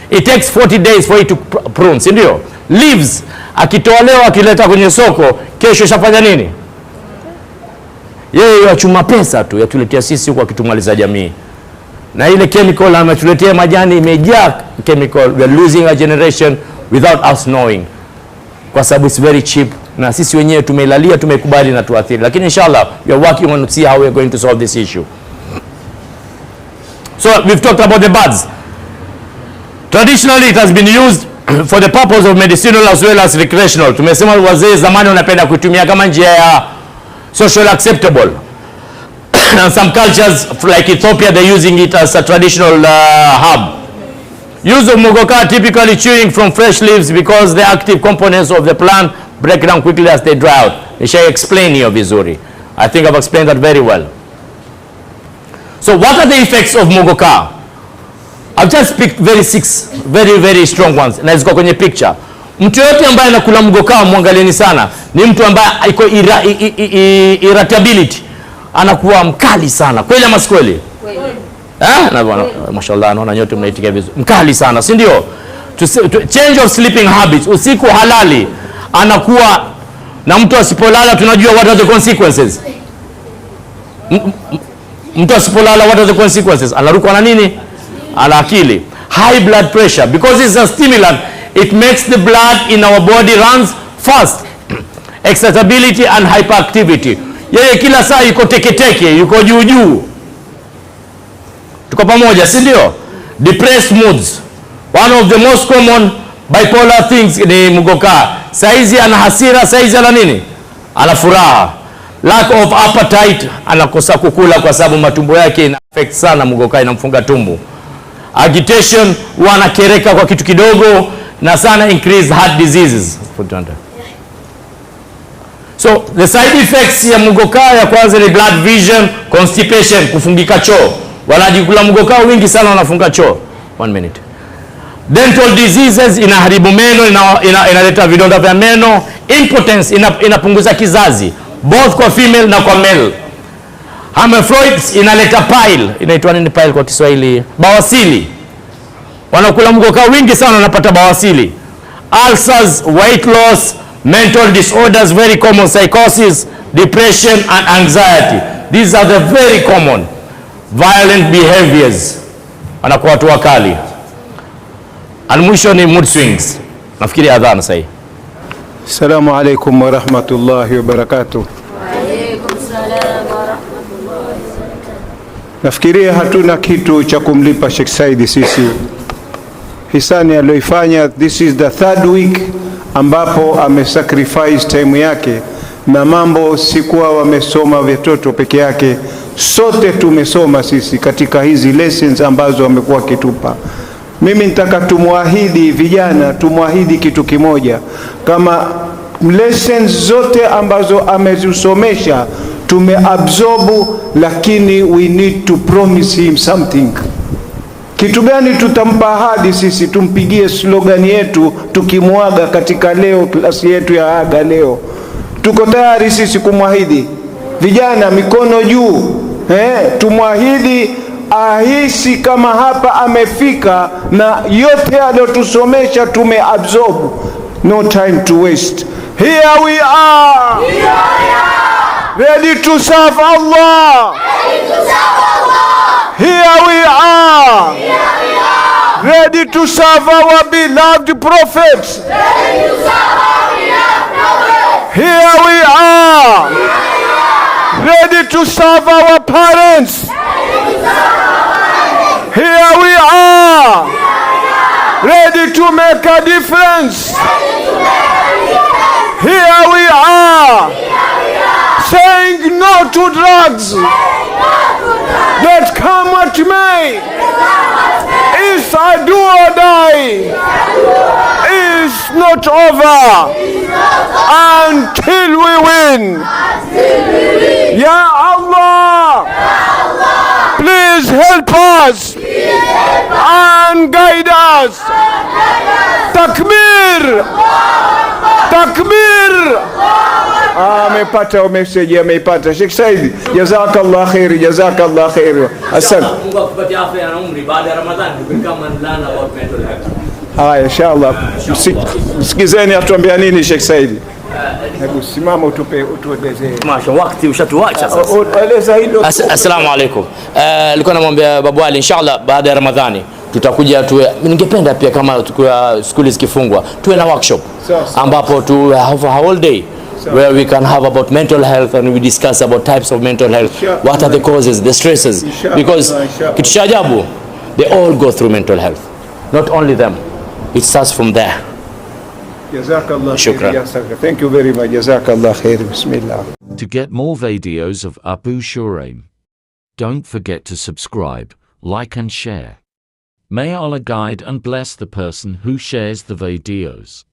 it takes 40 days for it to prune, si ndio? Leaves akitolewa akileta kwenye soko, kesho shafanya nini? Yeye yachuma pesa tu yatuletea sisi huko akitumaliza jamii. Na ile chemical ametuletea majani imejaa chemical. We are losing a generation without us knowing, kwa sababu it's very cheap, na sisi wenyewe tumeilalia, tumekubali na tuathiri. Lakini inshallah we are working on to see how we are going to solve this issue. So we've talked about the buds. Traditionally it has been used for the purpose of medicinal as well as recreational. Tumesema wazee zamani wanapenda kutumia kama njia ya social acceptable. And some cultures like Ethiopia, they're using it as a traditional herb. Use of mugoka, typically chewing from fresh leaves because the active components of the plant break down quickly as they dry out. Shall I explain here vizuri? I think I've explained that very well. So what are the effects of mugoka? I've just picked very strong ones. Na ziko kwenye picture. Mtu yote ambaye anakula mugoka muangalieni sana. Ni mtu ambaye iko irritability. Anakuwa mkali sana. Kweli ama si kweli? Kweli. Na bwana mashallah naona nyote mnaitikia vizuri. Mkali sana, si ndio? Change of sleeping habits. Usiku halali. Anakuwa na mtu asipolala tunajua what are the consequences. Mtu asipolala what are the consequences? Anarukwa na nini? Ana akili. High blood pressure because it's a stimulant. It makes the blood in our body runs fast. Excitability and hyperactivity. Yeye kila saa yuko teketeke, yuko juu. Tuko pamoja, si ndio? Depressed moods. One of the most common bipolar things ni mugoka. Saizi ana hasira, saizi ana nini? Ana furaha. Lack of appetite, anakosa kukula kwa sababu matumbo yake ina affect sana mugoka, inamfunga tumbo. Agitation, wanakereka kwa kitu kidogo na sana increased heart diseases. So the side effects ya mgokaa ya kwanza ni blood vision, constipation, kufungika choo. Wanajikula mgokaa wingi sana wanafunga choo. 1 minute. Dental diseases, inaharibu meno, inaleta vidonda vya meno. Impotence, inapunguza kizazi, both kwa female na kwa male. Hemorrhoids, inaleta pile. Inaitwa nini pile kwa Kiswahili? Bawasili. Wanakula mgokaa wingi sana wanapata bawasili. Ulcers, weight loss, mental disorders, very common, psychosis, depression and anxiety. These are the very common violent behaviors. Anakuwa watu wakali. And mwisho ni mood swings. Nafikiri adhana sahi. Assalamu alaikum wa rahmatullahi wa barakatuh. Nafikiria hatuna kitu cha kumlipa Sheikh Saidi sisi. Hisani aliyoifanya, this is the third week ambapo amesacrifice time yake, na mambo sikuwa wamesoma watoto peke yake, sote tumesoma sisi katika hizi lessons ambazo amekuwa kitupa. Mimi nitaka tumwahidi vijana, tumwahidi kitu kimoja, kama lessons zote ambazo amezisomesha tumeabsorbu, lakini we need to promise him something. Kitu gani tutampa ahadi sisi? Tumpigie slogan yetu tukimwaga katika leo klasi yetu ya aga leo. Tuko tayari sisi kumwahidi vijana, mikono juu, tumwahidi ahisi kama hapa amefika na yote aliyotusomesha tumeabsorb. No time to waste. Here we are, ready to serve Allah. Here we are, ready to serve our beloved prophets. Here we are, ready to serve our parents. Here we are, ready to make a difference. Here we are, saying no to drugs. That come what may, is I do or die, is not over until we win. Ya Allah, please help us and guide us. Takbir, takbir. Amepata message, ameipata Sheikh Saidi. Jazakallah khair, jazakallah khair. Asante. Mungu akupatie afya na umri baada ya Ramadhani tukikama nilana about mental health. Haya inshallah. Msikizeni atuambia nini Sheikh Saidi. Hebu simama utuelezee. Masha wakati ushatuacha sasa. Eleza hilo. Assalamu alaikum. Nilikuwa namwambia Babuali inshallah baada ya Ramadhani tutakuja ningependa pia kama tukua skuli zikifungwa tuwe na workshop ambapo tu have a whole day where we can have about mental health and we discuss about types of mental health, what are the causes, the stresses, because kitu cha ajabu, they all go through mental health, not only them, it starts from there. Jazakallah khair. Thank you very much. Jazakallah khair. Bismillah. To get more videos of Abu Shuraim, don't forget to subscribe, like and share. May Allah guide and bless the person who shares the videos.